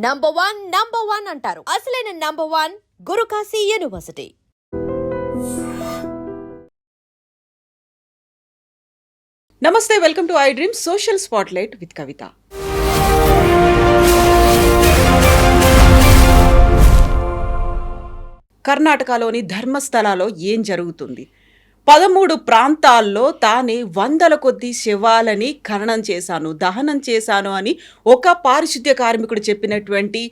Number one అంటారు. అసలైన number one Gurukashi university. నమస్తే, welcome to I dream social spotlight with Kavitha. కర్ణాటకలోని ధర్మస్థలలో ఏం జరుగుతుంది? 13 ప్రాంతాల్లో తానే 100ల కొద్దీ శవాలని ఖననం చేశాను, దహనం చేశాను అని ఒక పారిశుద్ధ్య కార్మికుడు చెప్పినటువంటి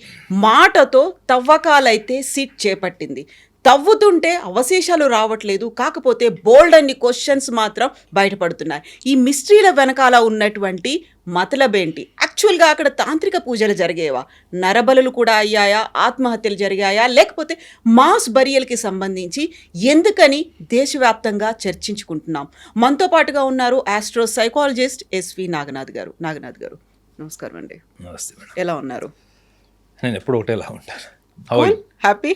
మాటతో తవ్వకాలైతే సిట్ చేపట్టింది. తవ్వుతుంటే అవశేషాలు రావట్లేదు, కాకపోతే బోల్డ్ అన్ని క్వశ్చన్స్ మాత్రం బయటపడుతున్నాయి. ఈ మిస్టరీల వెనకాల ఉన్నటువంటి మతలబేంటి? యాక్చువల్గా అక్కడ తాంత్రిక పూజలు జరిగేవా? నరబలులు కూడా అయ్యాయా? ఆత్మహత్యలు జరిగాయా? లేకపోతే మాస్ బరియల్కి సంబంధించి ఎందుకని దేశవ్యాప్తంగా చర్చించుకుంటున్నాం? మనతో పాటుగా ఉన్నారు ఆస్ట్రో సైకాలజిస్ట్ ఎస్వి నాగనాథ్ గారు. నాగనాథ్ గారు, నమస్కారం అండి. నమస్తే మేడం. ఎలా ఉన్నారు? నేను ఎప్పుడు ఒకటేలా ఉంటాను. హ్యాపీ.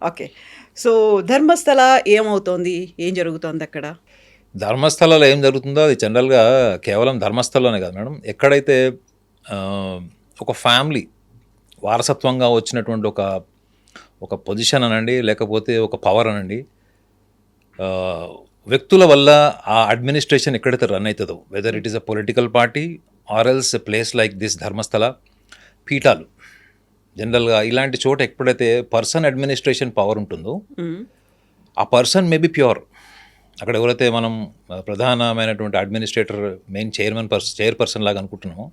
ఓకే, సో ధర్మస్థల ఏమవుతోంది? ఏం జరుగుతోంది అక్కడ? ధర్మస్థలంలో ఏం జరుగుతుందో అది జనరల్గా కేవలం ధర్మస్థలంలోనే కాదు మేడం, ఎక్కడైతే ఒక ఫ్యామిలీ వారసత్వంగా వచ్చినటువంటి ఒక పొజిషన్ అనండి, లేకపోతే ఒక పవర్ అనండి, వ్యక్తుల వల్ల ఆ అడ్మినిస్ట్రేషన్ ఎక్కడైతే రన్ అవుతుందో, whether it is a political party or else a place like this Dharmasthala, పీఠాలు జనరల్గా ఇలాంటి చోట ఎప్పుడైతే పర్సన్ అడ్మినిస్ట్రేషన్ పవర్ ఉంటుందో ఆ పర్సన్ మే బి ప్యూర్. అక్కడ ఎవరైతే మనం ప్రధానమైనటువంటి అడ్మినిస్ట్రేటర్, మెయిన్ చైర్పర్సన్ లాగా అనుకుంటున్నామో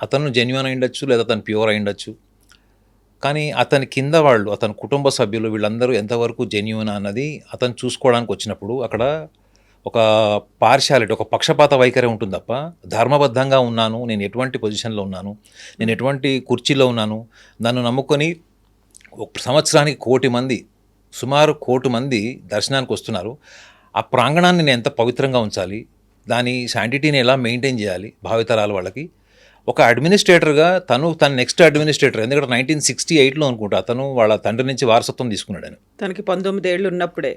అతను జెన్యున్ అయి ఉండొచ్చు, లేదా అతను ప్యూర్ అయి ఉండొచ్చు. కానీ అతని కింద వాళ్ళు, అతని కుటుంబ సభ్యులు, వీళ్ళందరూ ఎంతవరకు జెన్యున్ అన్నది అతను చూసుకోవడానికి వచ్చినప్పుడు అక్కడ ఒక పార్షాలిటీ, ఒక పక్షపాత వైఖరి ఉంటుంది తప్ప ధర్మబద్ధంగా ఉన్నాను, నేను ఎటువంటి పొజిషన్లో ఉన్నాను, నేను ఎటువంటి కుర్చీలో ఉన్నాను, నన్ను నమ్ముకొని ఒక సంవత్సరానికి 1 కోటి మంది, సుమారు 1 కోటి మంది దర్శనానికి వస్తున్నారు. ఆ ప్రాంగణాన్ని నేను ఎంత పవిత్రంగా ఉంచాలి, దాని శాంటిటీని ఎలా మెయింటైన్ చేయాలి భావితరాల వాళ్ళకి. ఒక అడ్మినిస్ట్రేటర్గా తన నెక్స్ట్ అడ్మినిస్ట్రేటర్, ఎందుకంటే 1968లో అనుకుంటా అతను వాళ్ళ తండ్రి నుంచి వారసత్వం తీసుకున్నాడు. అని తనకి 19 ఏళ్ళు ఉన్నప్పుడే.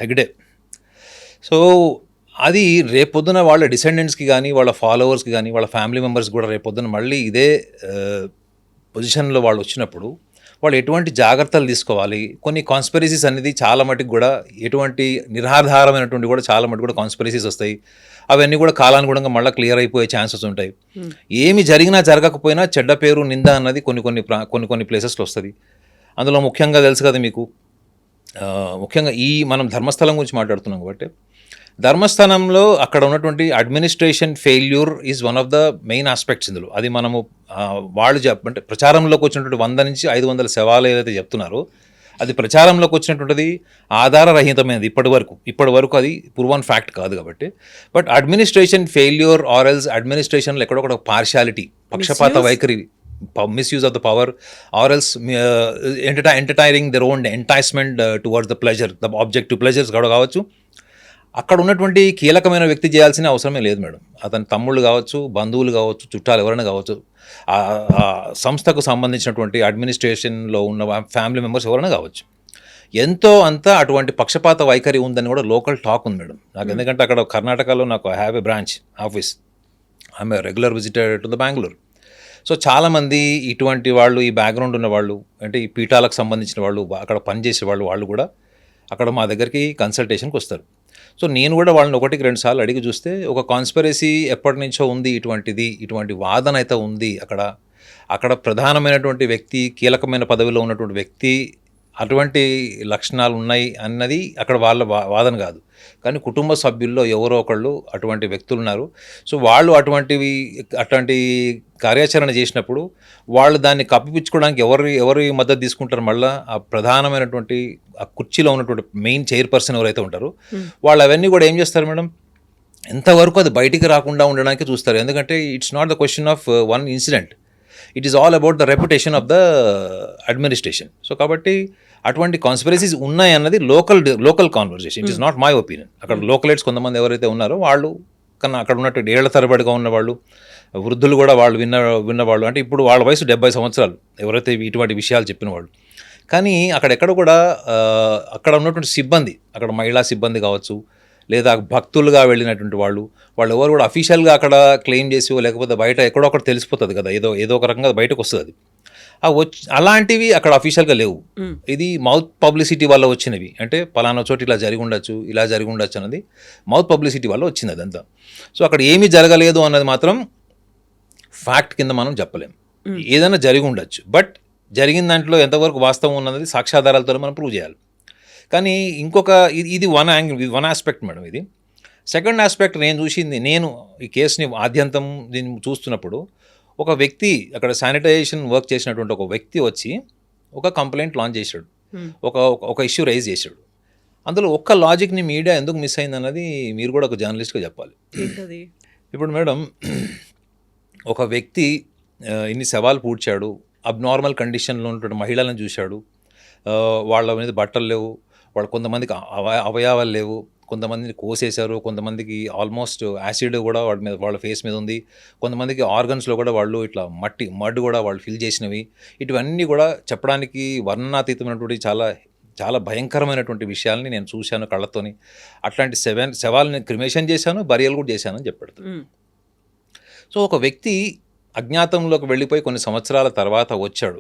హెగ్డే. సో అది రేపొద్దున వాళ్ళ డిసెండెంట్స్కి కానీ, వాళ్ళ ఫాలోవర్స్కి కానీ, వాళ్ళ ఫ్యామిలీ మెంబర్స్కి కూడా రేపొద్దున మళ్ళీ ఇదే పొజిషన్లో వాళ్ళు వచ్చినప్పుడు వాళ్ళు ఎటువంటి జాగ్రత్తలు తీసుకోవాలి. కొన్ని కాన్స్పిరసీస్ అనేది చాలా మటుకు కూడా, ఎటువంటి నిరాధారమైనటువంటి కూడా చాలా మటుకు కూడా కాన్స్పిరసీస్ వస్తాయి. అవన్నీ కూడా కాలానుగుణంగా మళ్ళీ క్లియర్ అయిపోయే ఛాన్సెస్ ఉంటాయి. ఏమి జరిగినా జరగకపోయినా చెడ్డ పేరు, నింద అన్నది కొన్ని ప్లేసెస్లో వస్తుంది. అందులో ముఖ్యంగా తెలుసు కదా మీకు, ముఖ్యంగా మనం ధర్మస్థలం గురించి మాట్లాడుతున్నాం కాబట్టి, ధర్మస్థలంలో అక్కడ ఉన్నటువంటి administration failure is one of the main aspects ఇందులో. అది మనము వాళ్ళు అంటే ప్రచారంలోకి వచ్చినటువంటి 100 నుంచి 500 శవాలు ఏదైతే చెప్తున్నారో అది ప్రచారంలోకి వచ్చినటువంటిది ఆధారరహితమైనది ఇప్పటి వరకు అది ప్రూవన్ ఫ్యాక్ట్ కాదు కాబట్టి. But administration failure or else అడ్మినిస్ట్రేషన్లో ఎక్కడొక పార్షాలిటీ, పక్షపాత వైఖరి, misuse of the power or else entertaining their own enticement towards the pleasure, the objective pleasures కూడా కావచ్చు. అక్కడ ఉన్నటువంటి కీలకమైన వ్యక్తి చేయాల్సిన అవసరమే లేదు మేడం. అతని తమ్ముళ్ళు కావచ్చు, బంధువులు కావచ్చు, చుట్టాలు ఎవరైనా కావచ్చు, ఆ సంస్థకు సంబంధించినటువంటి అడ్మినిస్ట్రేషన్లో ఉన్న ఫ్యామిలీ మెంబర్స్ ఎవరైనా కావచ్చు, ఎంతో అంత అటువంటి పక్షపాత వైఖరి ఉందని కూడా లోకల్ టాక్ ఉంది మేడం నాకు. ఎందుకంటే అక్కడ కర్ణాటకలో నాకు I have a branch office, I'm a regular visitor to the Bengaluru. So చాలామంది ఇటువంటి వాళ్ళు, ఈ బ్యాక్గ్రౌండ్ ఉన్న వాళ్ళు, అంటే ఈ పీఠాలకు సంబంధించిన వాళ్ళు, అక్కడ పనిచేసే వాళ్ళు కూడా అక్కడ మా దగ్గరికి కన్సల్టేషన్కి వస్తారు. సో నేను కూడా వాళ్ళని 1-2 సార్లు అడిగి చూస్తే ఒక కాన్స్పిరసీ ఎప్పటి నుంచో ఉంది, ఇటువంటి వాదన అయితే ఉంది. అక్కడ ప్రధానమైనటువంటి వ్యక్తి, కీలకమైన పదవిలో ఉన్నటువంటి వ్యక్తి అటువంటి లక్షణాలు ఉన్నాయి అన్నది అక్కడ వాళ్ళ వాదన కాదు. కానీ కుటుంబ సభ్యుల్లో ఎవరో ఒకళ్ళు అటువంటి వ్యక్తులు ఉన్నారు. సో వాళ్ళు అటువంటి కార్యాచరణ చేసినప్పుడు వాళ్ళు దాన్ని కప్పిపుచ్చుకోవడానికి ఎవరి మద్దతు తీసుకుంటారు? మళ్ళీ ఆ ప్రధానమైనటువంటి ఆ కుర్చీలో ఉన్నటువంటి మెయిన్ చైర్పర్సన్ ఎవరైతే ఉంటారో వాళ్ళు అవన్నీ కూడా ఏం చేస్తారు మేడం, ఎంతవరకు అది బయటికి రాకుండా ఉండడానికి చూస్తారు. ఎందుకంటే it's not the question of one incident, it is all about the reputation of the administration. So కాబట్టి అటువంటి కాన్స్పిరసీస్ ఉన్నాయి అన్నది local conversation. It is not my opinion. అక్కడ లోకలైట్స్ కొంతమంది ఎవరైతే ఉన్నారో వాళ్ళు కన్నా అక్కడ ఉన్నటువంటి 7 తరబడిగా ఉన్నవాళ్ళు, వృద్ధులు కూడా వాళ్ళు విన్నవాళ్ళు, అంటే ఇప్పుడు వాళ్ళ వయసు 70 సంవత్సరాలు ఎవరైతే ఇటువంటి విషయాలు చెప్పిన వాళ్ళు. కానీ అక్కడెక్కడ కూడా అక్కడ ఉన్నటువంటి సిబ్బంది, అక్కడ మహిళా సిబ్బంది కావచ్చు, లేదా భక్తులుగా వెళ్ళినటువంటి వాళ్ళు ఎవరు కూడా అఫీషియల్గా అక్కడ క్లెయిమ్ చేసి లేకపోతే బయట ఎక్కడో ఒకటి తెలిసిపోతుంది కదా, ఏదో ఒక రకంగా బయటకు వస్తుంది అది. అలాంటివి అక్కడ అఫీషియల్గా లేవు. ఇది మౌత్ పబ్లిసిటీ వల్ల వచ్చినవి. అంటే పలానా చోటు ఇలా జరిగి ఉండొచ్చు అన్నది మౌత్ పబ్లిసిటీ వల్ల వచ్చింది అదంతా. సో అక్కడ ఏమీ జరగలేదు అన్నది మాత్రం ఫ్యాక్ట్ కింద మనం చెప్పలేం. ఏదైనా జరిగి ఉండొచ్చు, బట్ జరిగిన దాంట్లో ఎంతవరకు వాస్తవం ఉన్నది సాక్ష్యాధారాలతో మనం ప్రూవ్ చేయాలి. కానీ ఇంకొక ఇది వన్ ఆస్పెక్ట్ మేడం. ఇది సెకండ్ ఆస్పెక్ట్ నేను ఈ కేసుని ఆద్యంతం దీన్ని చూస్తున్నప్పుడు ఒక వ్యక్తి అక్కడ శానిటైజేషన్ వర్క్ చేసినటువంటి ఒక వ్యక్తి వచ్చి ఒక కంప్లైంట్ లాంచ్ చేశాడు, ఒక ఇష్యూ రైజ్ చేశాడు. అందులో ఒక్క లాజిక్ని మీడియా ఎందుకు మిస్ అయింది అన్నది మీరు కూడా ఒక జర్నలిస్ట్గా చెప్పాలి. ఇప్పుడు మేడం, ఒక వ్యక్తి ఇన్ని సవాలు పూడ్చాడు, అబ్నార్మల్ కండిషన్లో ఉన్నటువంటి మహిళలను చూశాడు, వాళ్ళ మీద బట్టలు లేవు, కొంతమందికి అవయవాలు లేవు, కొంతమందిని కోసేశారు, కొంతమందికి ఆల్మోస్ట్ యాసిడ్ కూడా వాళ్ళ ఫేస్ మీద ఉంది, కొంతమందికి ఆర్గన్స్లో కూడా వాళ్ళు ఇట్లా మడ్ కూడా వాళ్ళు ఫిల్ చేసినవి. ఇటువన్నీ కూడా చెప్పడానికి వర్ణనాతీతమైనటువంటి చాలా భయంకరమైనటువంటి విషయాల్ని నేను చూశాను కళ్ళతోని. అట్లాంటి శవాలని క్రిమేషన్ చేశాను, బరియల్ కూడా చేశానని చెప్పాడు. సో ఒక వ్యక్తి అజ్ఞాతంలోకి వెళ్ళిపోయి కొన్ని సంవత్సరాల తర్వాత వచ్చాడు.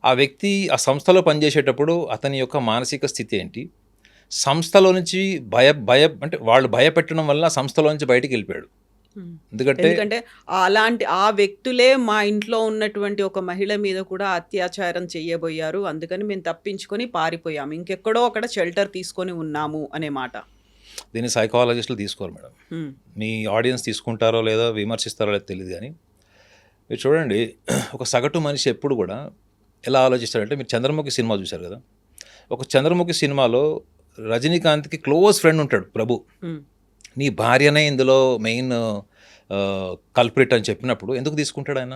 ఆ వ్యక్తి ఆ సంస్థలో పనిచేసేటప్పుడు అతని యొక్క మానసిక స్థితి ఏంటి, సంస్థలో నుంచి అంటే వాళ్ళు భయపెట్టడం వల్ల సంస్థలో నుంచి బయటికి వెళ్ళిపోయాడు. ఎందుకంటే ఆ వ్యక్తులే మా ఇంట్లో ఉన్నటువంటి ఒక మహిళ మీద కూడా అత్యాచారం చేయబోయారు, అందుకని మేము తప్పించుకొని పారిపోయాము, ఇంకెక్కడో అక్కడ షెల్టర్ తీసుకొని ఉన్నాము అనే మాట. దీన్ని సైకాలజిస్టులు తీసుకోరు మేడం. మీ ఆడియన్స్ తీసుకుంటారో లేదో విమర్శిస్తారో లేదో తెలియదు. కానీ మీరు చూడండి, ఒక సగటు మనిషి ఎప్పుడు కూడా ఎలా ఆలోచిస్తాడంటే, మీరు చంద్రముఖి సినిమా చూశారు కదా, ఒక చంద్రముఖి సినిమాలో రజనీకాంత్కి క్లోజ్ ఫ్రెండ్ ఉంటాడు ప్రభు. నీ భార్యనే ఇందులో మెయిన్ కల్ప్రిట్ అని చెప్పినప్పుడు ఎందుకు తీసుకుంటాడు ఆయన?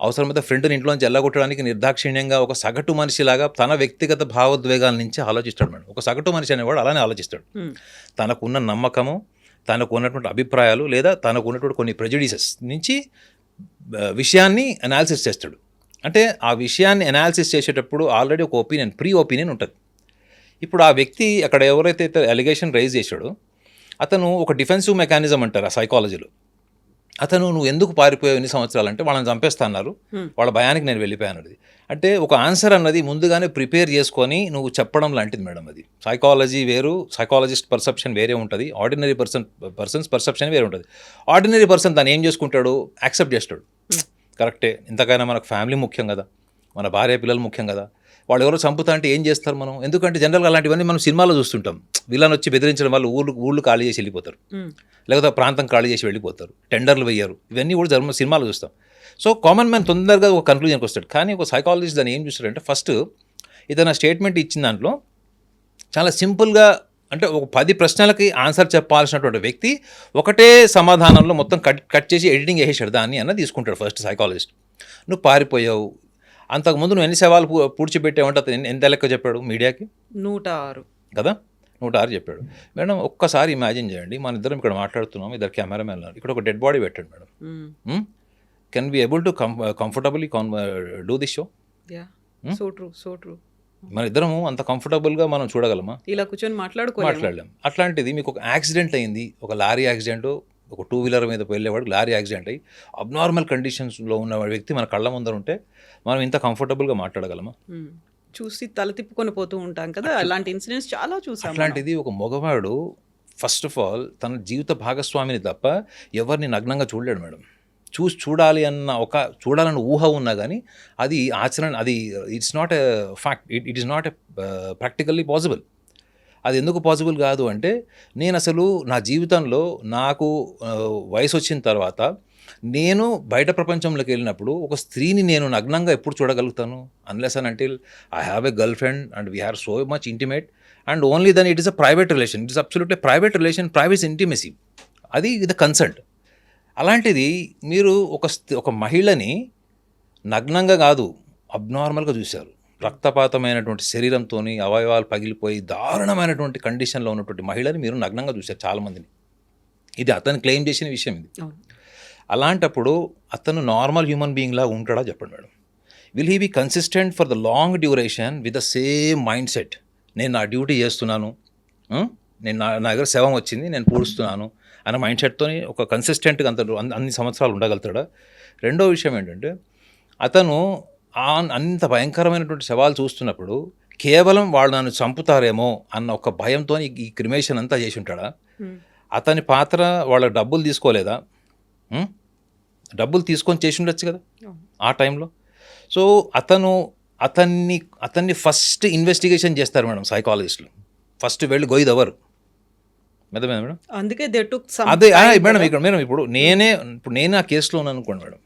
అవసరమైతే ఫ్రెండ్ని ఇంట్లోంచి ఎల్లగొట్టడానికి నిర్దాక్షిణ్యంగా ఒక సగటు మనిషిలాగా తన వ్యక్తిగత భావోద్వేగాల నుంచి ఆలోచిస్తాడు మేడం. ఒక సగటు మనిషి అనేవాడు అలానే ఆలోచిస్తాడు. తనకున్న నమ్మకము, తనకు ఉన్నటువంటి అభిప్రాయాలు లేదా తనకు ఉన్నటువంటి కొన్ని ప్రెజుడిసెస్ నుంచి విషయాన్ని అనాలిసిస్ చేస్తాడు. అంటే ఆ విషయాన్ని అనాలిసిస్ చేసేటప్పుడు ఆల్రెడీ ఒక ప్రీ ఒపీనియన్ ఉంటుంది. ఇప్పుడు ఆ వ్యక్తి అక్కడ ఎవరైతే అలిగేషన్ రైజ్ చేశాడో అతను ఒక డిఫెన్సివ్ మెకానిజం అంటారు ఆ సైకాలజీలో. అతను నువ్వు ఎందుకు పారిపోయావు ఎన్ని సంవత్సరాలు అంటే వాళ్ళని చంపేస్తా అన్నారు, వాళ్ళ భయానికి నేను వెళ్ళిపోయాను. అంటే ఒక ఆన్సర్ అన్నది ముందుగానే ప్రిపేర్ చేసుకొని నువ్వు చెప్పడం లాంటిది మేడం. అది సైకాలజీ వేరు, సైకాలజిస్ట్ పర్సెప్షన్ వేరే ఉంటుంది, ఆర్డినరీ పర్సన్స్ పర్సెప్షన్ వేరే ఉంటుంది. ఆర్డినరీ పర్సన్ దాన్ని ఏం చేసుకుంటాడు, యాక్సెప్ట్ చేస్తాడు, కరెక్టే, ఇంతకైనా మనకు ఫ్యామిలీ ముఖ్యం కదా, మన భార్య పిల్లలు ముఖ్యం కదా, వాళ్ళు ఎవరో చంపుతా అంటే ఏం చేస్తారు మనం? ఎందుకంటే జనరల్గా అలాంటివన్నీ మనం సినిమాలో చూస్తుంటాం. విలన్ వచ్చి బెదిరించడం వల్ల ఊళ్ళు ఖాళీ చేసి వెళ్ళిపోతారు, లేకపోతే ప్రాంతం ఖాళీ చేసి వెళ్ళిపోతారు, టెండర్లు వేయరు, ఇవన్నీ కూడా సినిమాలో చూస్తాం. సో కామన్ మ్యాన్ తొందరగా ఒక కన్క్లూజన్కి వస్తాడు. కానీ ఒక సైకాలజిస్ట్ దాన్ని ఏం చూస్తాడంటే, ఫస్ట్ ఇతను స్టేట్మెంట్ ఇచ్చిన దాంట్లో చాలా సింపుల్గా, అంటే ఒక 10 ప్రశ్నలకి ఆన్సర్ చెప్పాల్సినటువంటి వ్యక్తి ఒకటే సమాధానంలో మొత్తం కట్ చేసి ఎడిటింగ్ చేసేసాడు దాన్ని అన్న తీసుకుంటాడు ఫస్ట్ సైకాలజిస్ట్. నువ్వు పారిపోయావు, అంతకుముందు నువ్వు ఎన్ని సవాలు పూడ్చిపెట్టావంటే అతను ఎంత లెక్క చెప్పాడు మీడియాకి? 106 కదా, 106 చెప్పాడు. మేడం ఒక్కసారి ఇమాజిన్ చేయండి, మన ఇద్దరం ఇక్కడ మాట్లాడుతున్నాం, ఇద్దరు కెమెరామెన్ ఉన్నారు, ఇక్కడ ఒక డెడ్ బాడీ పెట్టాడు madam. Can be able to comfortably do this show? So true. మన ఇద్దరము అంత కంఫర్టబుల్గా మనం చూడగలమా? ఇలా కూర్చొని మాట్లాడలేం. అట్లాంటిది మీకు ఒక యాక్సిడెంట్ అయింది, ఒక లారీ యాక్సిడెంట్, ఒక 2 వీలర్ మీద వెళ్ళేవాడు లారీ యాక్సిడెంట్ అయ్యి అబ్నార్మల్ కండిషన్స్లో ఉన్న వ్యక్తి మన కళ్ళ ముందర ఉంటే మనం ఇంత కంఫర్టబుల్గా మాట్లాడగలమా? చూసి తల తిప్పుకొని పోతూ ఉంటాం కదా, అలాంటి ఇన్సిడెంట్స్ చాలా చూసాం. అట్లాంటిది ఒక మగవాడు ఫస్ట్ ఆఫ్ ఆల్ తన జీవిత భాగస్వామిని తప్ప ఎవరిని నగ్నంగా చూడలేడు మేడం. చూడాలన్న ఊహ ఉన్నా కానీ అది ఆచరణ, అది it's not a fact, it is not a practically possible. అది ఎందుకు పాసిబుల్ కాదు అంటే, నేను అసలు నా జీవితంలో నాకు వయసు వచ్చిన తర్వాత నేను బయట ప్రపంచంలోకి వెళ్ళినప్పుడు ఒక స్త్రీని నేను నగ్నంగా ఎప్పుడు చూడగలుగుతాను? Unless and until I have a girlfriend and we are so much intimate and only then it is a private relation, it is absolutely private relation, private intimacy, అది ద కన్సర్ట్. అలాంటిది మీరు ఒక మహిళని నగ్నంగా కాదు అబ్నార్మల్గా చూశారు, రక్తపాతమైనటువంటి శరీరంతో అవయవాలు పగిలిపోయి దారుణమైనటువంటి కండిషన్లో ఉన్నటువంటి మహిళని మీరు నగ్నంగా చూశారు చాలామందిని. ఇది అతను క్లెయిమ్ చేసిన విషయం ఇది. అలాంటప్పుడు అతను నార్మల్ హ్యూమన్ బీయింగ్ లాగా ఉంటాడా చెప్పండి madam? Will he be consistent for the long duration with the same mindset? నేను నా డ్యూటీ చేస్తున్నాను, నేను నా దగ్గర శవం వచ్చింది, నేను పూడుస్తున్నాను అన్న మైండ్ సెట్తోని ఒక కన్సిస్టెంట్గా అన్ని సంవత్సరాలు ఉండగలుగుతాడా? రెండో విషయం ఏంటంటే అతను అంత భయంకరమైనటువంటి శవాలు చూస్తున్నప్పుడు కేవలం వాళ్ళు నన్ను చంపుతారేమో అన్న ఒక భయంతో ఈ క్రిమేషన్ అంతా చేసి ఉంటాడా? అతని పాత్ర వాళ్ళ డబ్బులు తీసుకోలేదా? డబ్బులు తీసుకొని చేసి ఉండొచ్చు కదా ఆ టైంలో. సో అతన్ని ఫస్ట్ ఇన్వెస్టిగేషన్ చేస్తారు మేడం సైకాలజిస్టులు. ఫస్ట్ వెళ్ళి గొయ్యిదెవరు మేడం. అందుకే అదే మేడం ఇప్పుడు నేను ఆ కేసులో ఉన్నాను అనుకోండి మేడం.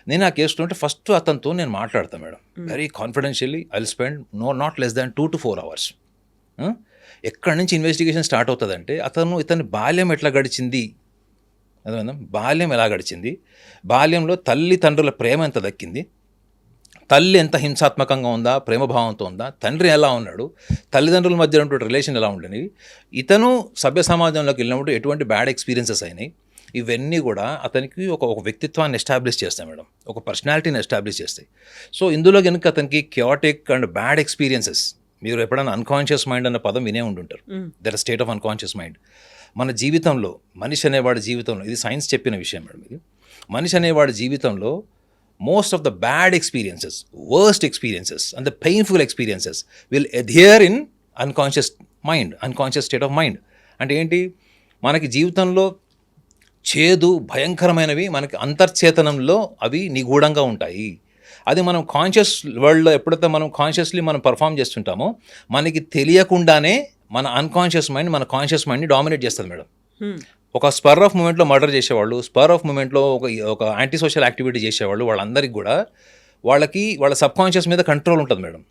నేను ఆ కేసులో ఉంటే ఫస్ట్ అతనితో నేను మాట్లాడతాను madam. Very confidentially I will spend not less than 2 to 4 hours. ఎక్కడి నుంచి ఇన్వెస్టిగేషన్ స్టార్ట్ అవుతుందంటే ఇతని బాల్యం ఎట్లా గడిచింది, అదేనా, బాల్యం ఎలా గడిచింది, బాల్యంలో తల్లిదండ్రుల ప్రేమ ఎంత దక్కింది, తల్లి ఎంత హింసాత్మకంగా ఉందా, ప్రేమభావంతో ఉందా, తండ్రి ఎలా ఉన్నాడు, తల్లిదండ్రుల మధ్య ఉన్నటువంటి రిలేషన్ ఎలా ఉండేవి, ఇతను సభ్య సమాజంలోకి వెళ్ళినప్పుడు ఎటువంటి బ్యాడ్ ఎక్స్పీరియన్సెస్ అయినాయి, ఇవన్నీ కూడా అతనికి ఒక వ్యక్తిత్వాన్ని ఎస్టాబ్లిష్ చేస్తాయి మేడం, ఒక పర్సనాలిటీని ఎస్టాబ్లిష్ చేస్తాయి. సో ఇందులో కనుక అతనికి క్యాటిక్ అండ్ బ్యాడ్ ఎక్స్పీరియన్సెస్, మీరు ఎప్పుడైనా అన్కాన్షియస్ మైండ్ అన్న పదం వినే ఉంటుంటారు. Their state of unconscious mind. మన జీవితంలో మనిషి అనేవాడి జీవితంలో, ఇది సైన్స్ చెప్పిన విషయం మేడం, ఇది మనిషి అనేవాడి జీవితంలో most of the bad experiences, worst experiences and the painful experiences will adhere in unconscious mind, unconscious state of mind. అంటే ఏంటి, మనకి జీవితంలో చేదు భయంకరమైనవి మనకి అంతర్చేతనంలో అవి నిగూఢంగా ఉంటాయి. అది మనం కాన్షియస్ వరల్డ్లో ఎప్పుడైతే మనం కాన్షియస్లీ మనం పర్ఫామ్ చేస్తుంటామో మనకి తెలియకుండానే మన అన్కాన్షియస్ మైండ్ మన కాన్షియస్ మైండ్ని డామినేట్ చేస్తుంది మేడం. ఒక స్పర్ ఆఫ్ మూమెంట్లో మర్డర్ చేసేవాళ్ళు, స్పర్ ఆఫ్ మూమెంట్లో ఒక యాంటీ సోషల్ యాక్టివిటీ చేసేవాళ్ళు, వాళ్ళందరికీ కూడా వాళ్ళ సబ్ కాన్షియస్ మీద కంట్రోల్ ఉంటుంది మేడం.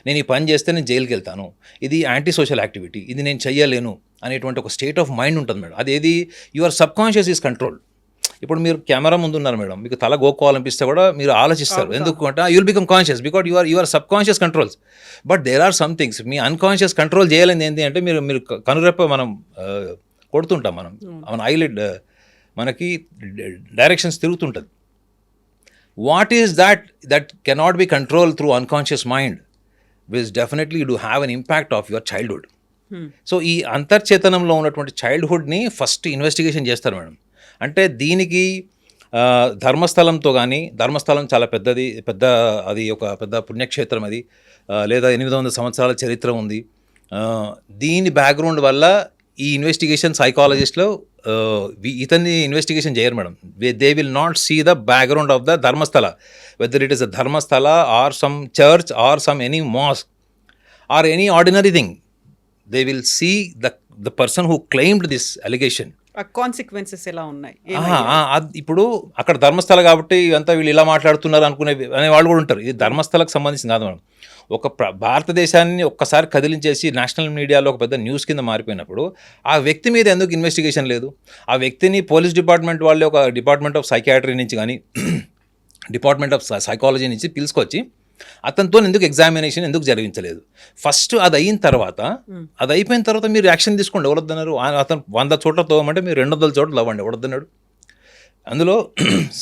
నేను ఈ పని చేస్తే నేను జైలుకి వెళ్తాను, ఇది యాంటీ సోషల్ యాక్టివిటీ, ఇది నేను చెయ్యలేను అనేటువంటి ఒక స్టేట్ ఆఫ్ మైండ్ ఉంటుంది మేడం. అదేది your sub conscious is control. ఇప్పుడు మీరు కెమెరా ముందు ఉన్నారు మేడం, మీకు తల గోక్కోవాలనిపిస్తే కూడా మీరు ఆలోచిస్తారు, ఎందుకంటే you'll become conscious because your subconscious controls. But there are some things మీ అన్కాన్షియస్ కంట్రోల్ చేయాలని ఏంటి అంటే మీరు కనురెప్ప మనం కొడుతుంటాం, మన ఐలిడ్ మనకి డైరెక్షన్స్ తిరుగుతుంటుంది. What is that cannot be control through unconscious mind which definitely do have an impact of your childhood. So ఈ అంతర్చేతనంలో ఉన్నటువంటి చైల్డ్హుడ్ని ఫస్ట్ ఇన్వెస్టిగేషన్ చేస్తారు మేడం. అంటే దీనికి ధర్మస్థలంతో కానీ, ధర్మస్థలం చాలా అది ఒక పెద్ద పుణ్యక్షేత్రం, అది లేదా 800 సంవత్సరాల చరిత్ర ఉంది. దీని బ్యాక్గ్రౌండ్ వల్ల ఈ ఇన్వెస్టిగేషన్ సైకాలజిస్ట్లో ఇతన్ని ఇన్వెస్టిగేషన్ చేయరు madam. They will not see the background of the Dharmasthala, whether it is a Dharmasthala or some church or some any mosque or any ordinary thing. They will see the person who claimed this allegation. Consequences ఎలా ఉన్నాయి. ఇప్పుడు అక్కడ ధర్మస్థల కాబట్టి ఇదంతా వీళ్ళు ఇలా మాట్లాడుతున్నారు అనే వాళ్ళు కూడా ఉంటారు. ఇది ధర్మస్థలకు సంబంధించింది కాదు మేడం. ఒక భారతదేశాన్ని ఒక్కసారి కదిలించేసి నేషనల్ మీడియాలో ఒక పెద్ద న్యూస్ కింద మారిపోయినప్పుడు ఆ వ్యక్తి మీద ఎందుకు ఇన్వెస్టిగేషన్ లేదు? ఆ వ్యక్తిని పోలీస్ డిపార్ట్మెంట్ వాళ్ళే ఒక డిపార్ట్మెంట్ ఆఫ్ సైకియాట్రీ నుంచి కానీ డిపార్ట్మెంట్ ఆఫ్ సైకాలజీ నుంచి పిలుచుకొచ్చి అతనితో ఎందుకు ఎగ్జామినేషన్ ఎందుకు జరిగించలేదు? ఫస్ట్ అది అయిన తర్వాత, అది అయిపోయిన తర్వాత మీరు యాక్షన్ తీసుకోండి. ఎవరొద్దన్నారు? అతను 100 చోట్ల తోమంటే మీరు 200 చోట్ల అవ్వండి, ఎవరొద్దన్నాడు? అందులో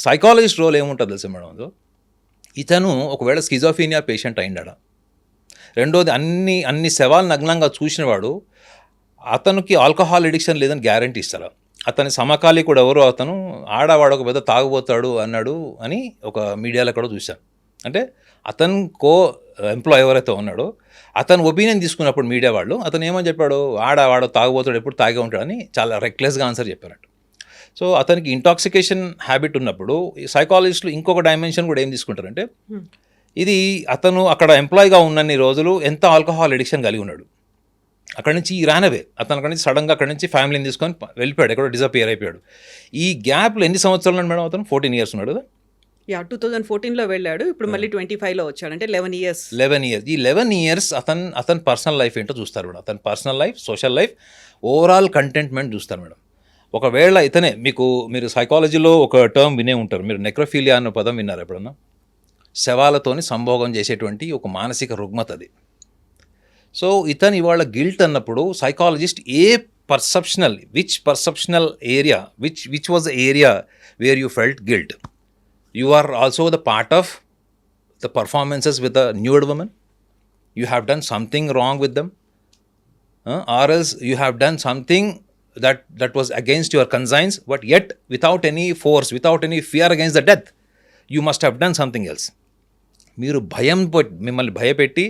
సైకాలజిస్ట్ రోల్ ఏముంటుంది తెలుసా మేడం? అందులో ఇతను ఒకవేళ స్కిజోఫీనియా పేషెంట్ అయిండా, రెండోది అన్ని శవాలు నగ్నంగా చూసినవాడు, అతనికి ఆల్కహాల్ ఎడిక్షన్ లేదని గ్యారంటీ ఇస్తారా? అతని సమకాలీకుడు ఎవరో అతను ఆడవాడు ఒక పెద్ద తాగుబోతాడు అన్నాడు అని ఒక మీడియాలో కూడా చూశాను. అంటే అతను ఎంప్లాయ్ ఎవరైతే ఉన్నాడో అతను ఒపీనియన్ తీసుకున్నప్పుడు మీడియా వాళ్ళు అతను ఏమని చెప్పాడు, ఆడవాడు తాగుబోతాడు, ఎప్పుడు తాగే ఉంటాడని చాలా రెక్లెస్గా ఆన్సర్ చెప్పారట. సో అతనికి ఇంటాక్సికేషన్ హ్యాబిట్ ఉన్నప్పుడు సైకాలజిస్టులు ఇంకొక డైమెన్షన్ కూడా ఏం తీసుకుంటారంటే, ఇది అతను అక్కడ ఎంప్లాయ్గా ఉన్నన్ని రోజులు ఎంత ఆల్కహాల్ ఎడిక్షన్ కలిగి ఉన్నాడు, అక్కడి నుంచి రానవే అతను అక్కడి నుంచి సడన్గా అక్కడి నుంచి ఫ్యామిలీని తీసుకొని వెళ్ళిపోయాడు, ఎక్కడో డిజపియర్ అయిపోయాడు. ఈ గ్యాప్లో ఎన్ని సంవత్సరాలు ఉన్నాడు మేడం? అతను 14 years ఉన్నాడు కదా. 2014లో వెళ్ళాడు, ఇప్పుడు మళ్ళీ 25లో వచ్చాడు, అంటే 11 years. ఈ 11 years అతని పర్సనల్ లైఫ్ ఏంటో చూస్తారు మేడం. అతని personal life, social life, overall contentment చూస్తారు మేడం. ఒకవేళ ఇతనే మీరు సైకాలజీలో ఒక టర్మ్ వినే ఉంటారు, మీరు నెక్రోఫీలియా అన్న పదం విన్నారు ఎప్పుడన్నా? శవాలతోని సంభోగం చేసేటువంటి ఒక మానసిక రుగ్మత అది. సో ఇతను ఇవాళ గిల్ట్ అన్నప్పుడు psychologist which perceptional area which was the area where you felt guilt. You are also the part of the performances with the nude woman. You have done something wrong with them. Or else you have done something that was against your conscience, but yet without any force, without any fear against the death, you must have done something else. మీరు మిమ్మల్ని భయపెట్టి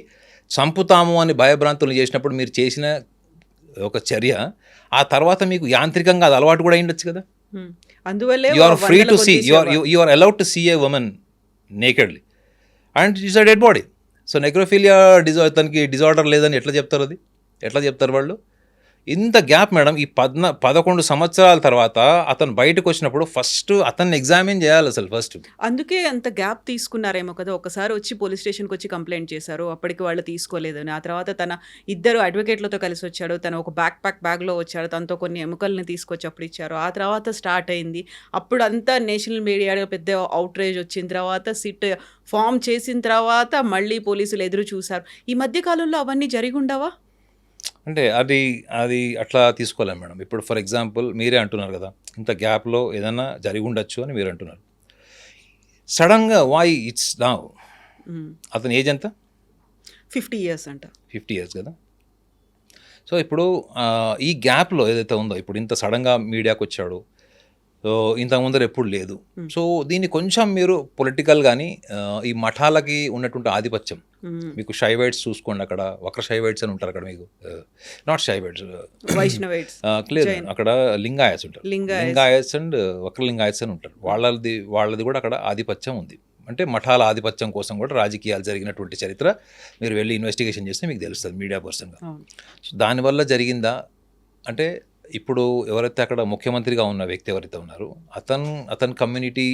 చంపుతాము అని భయభ్రాంతులు చేసినప్పుడు మీరు చేసిన ఒక చర్య ఆ తర్వాత మీకు యాంత్రికంగా అది అలవాటు కూడా అయిండొచ్చు కదా. అందువల్లే you are free to see, you are allowed to see a women nakedly and it's a dead body. So necrophilia తనకి డిజార్డర్ లేదని ఎట్లా చెప్తారు? అది ఎట్లా చెప్తారు వాళ్ళు? ఇంత గ్యాప్ మేడం. ఈ 11 సంవత్సరాల తర్వాత అతను బయటకు వచ్చినప్పుడు ఫస్ట్ అతన్ని ఎగ్జామిన్ చేయాలి అసలు ఫస్ట్. అందుకే అంత గ్యాప్ తీసుకున్నారేమో కదా. ఒకసారి వచ్చి పోలీస్ స్టేషన్కి వచ్చి కంప్లైంట్ చేశారు, అప్పటికి వాళ్ళు తీసుకోలేదని. ఆ తర్వాత తన 2 అడ్వకేట్లతో కలిసి వచ్చాడు, తను ఒక బ్యాగ్లో వచ్చాడు, తనతో కొన్ని ఎముకల్ని తీసుకొచ్చి అప్పుడు ఇచ్చారు. ఆ తర్వాత స్టార్ట్ అయింది. అప్పుడు అంతా నేషనల్ మీడియాలో పెద్ద అవుట్రేజ్ వచ్చిన తర్వాత సిట్ ఫామ్ చేసిన తర్వాత మళ్ళీ పోలీసులు ఎదురు చూశారు. ఈ మధ్య కాలంలో అవన్నీ జరిగి ఉండవా? అంటే అది అట్లా తీసుకోలేము మేడం. ఇప్పుడు ఫర్ ఎగ్జాంపుల్ మీరే అంటున్నారు కదా, ఇంత గ్యాప్లో ఏదైనా జరిగి ఉండొచ్చు అని మీరు అంటున్నారు. సడన్గా వై ఇట్స్ నౌ? అతని ఏజ్ ఎంత? 50 years అంట. 50 years కదా. సో ఇప్పుడు ఈ గ్యాప్లో ఏదైతే ఉందో, ఇప్పుడు ఇంత సడన్గా మీడియాకి వచ్చాడు, సో ఇంతకుముందర ఎప్పుడు లేదు. సో దీన్ని కొంచెం మీరు పొలిటికల్ కానీ ఈ మఠాలకి ఉన్నటువంటి ఆధిపత్యం, మీకు షైవైట్స్ చూసుకోండి, అక్కడ వక్ర షైవైట్స్ అని ఉంటారు అక్కడ, మీకు నాట్ షైవైట్స్, వైష్ణవైట్స్ క్లియర్, అక్కడ లింగాయత్స్ ఉంటారు, లింగాయత్స్ అండ్ వక్ర లింగాయత్స్ అని ఉంటారు. వాళ్ళది కూడా అక్కడ ఆధిపత్యం ఉంది. అంటే మఠాల ఆధిపత్యం కోసం కూడా రాజకీయాలు జరిగినటువంటి చరిత్ర మీరు వెళ్ళి ఇన్వెస్టిగేషన్ చేస్తే మీకు తెలుస్తుంది మీడియా పర్సన్గా. సో దానివల్ల జరిగిందా అంటే, ఇప్పుడు ఎవరైతే అక్కడ ముఖ్యమంత్రిగా ఉన్న వ్యక్తి ఎవరైతే ఉన్నారో అతని కమ్యూనిటీ,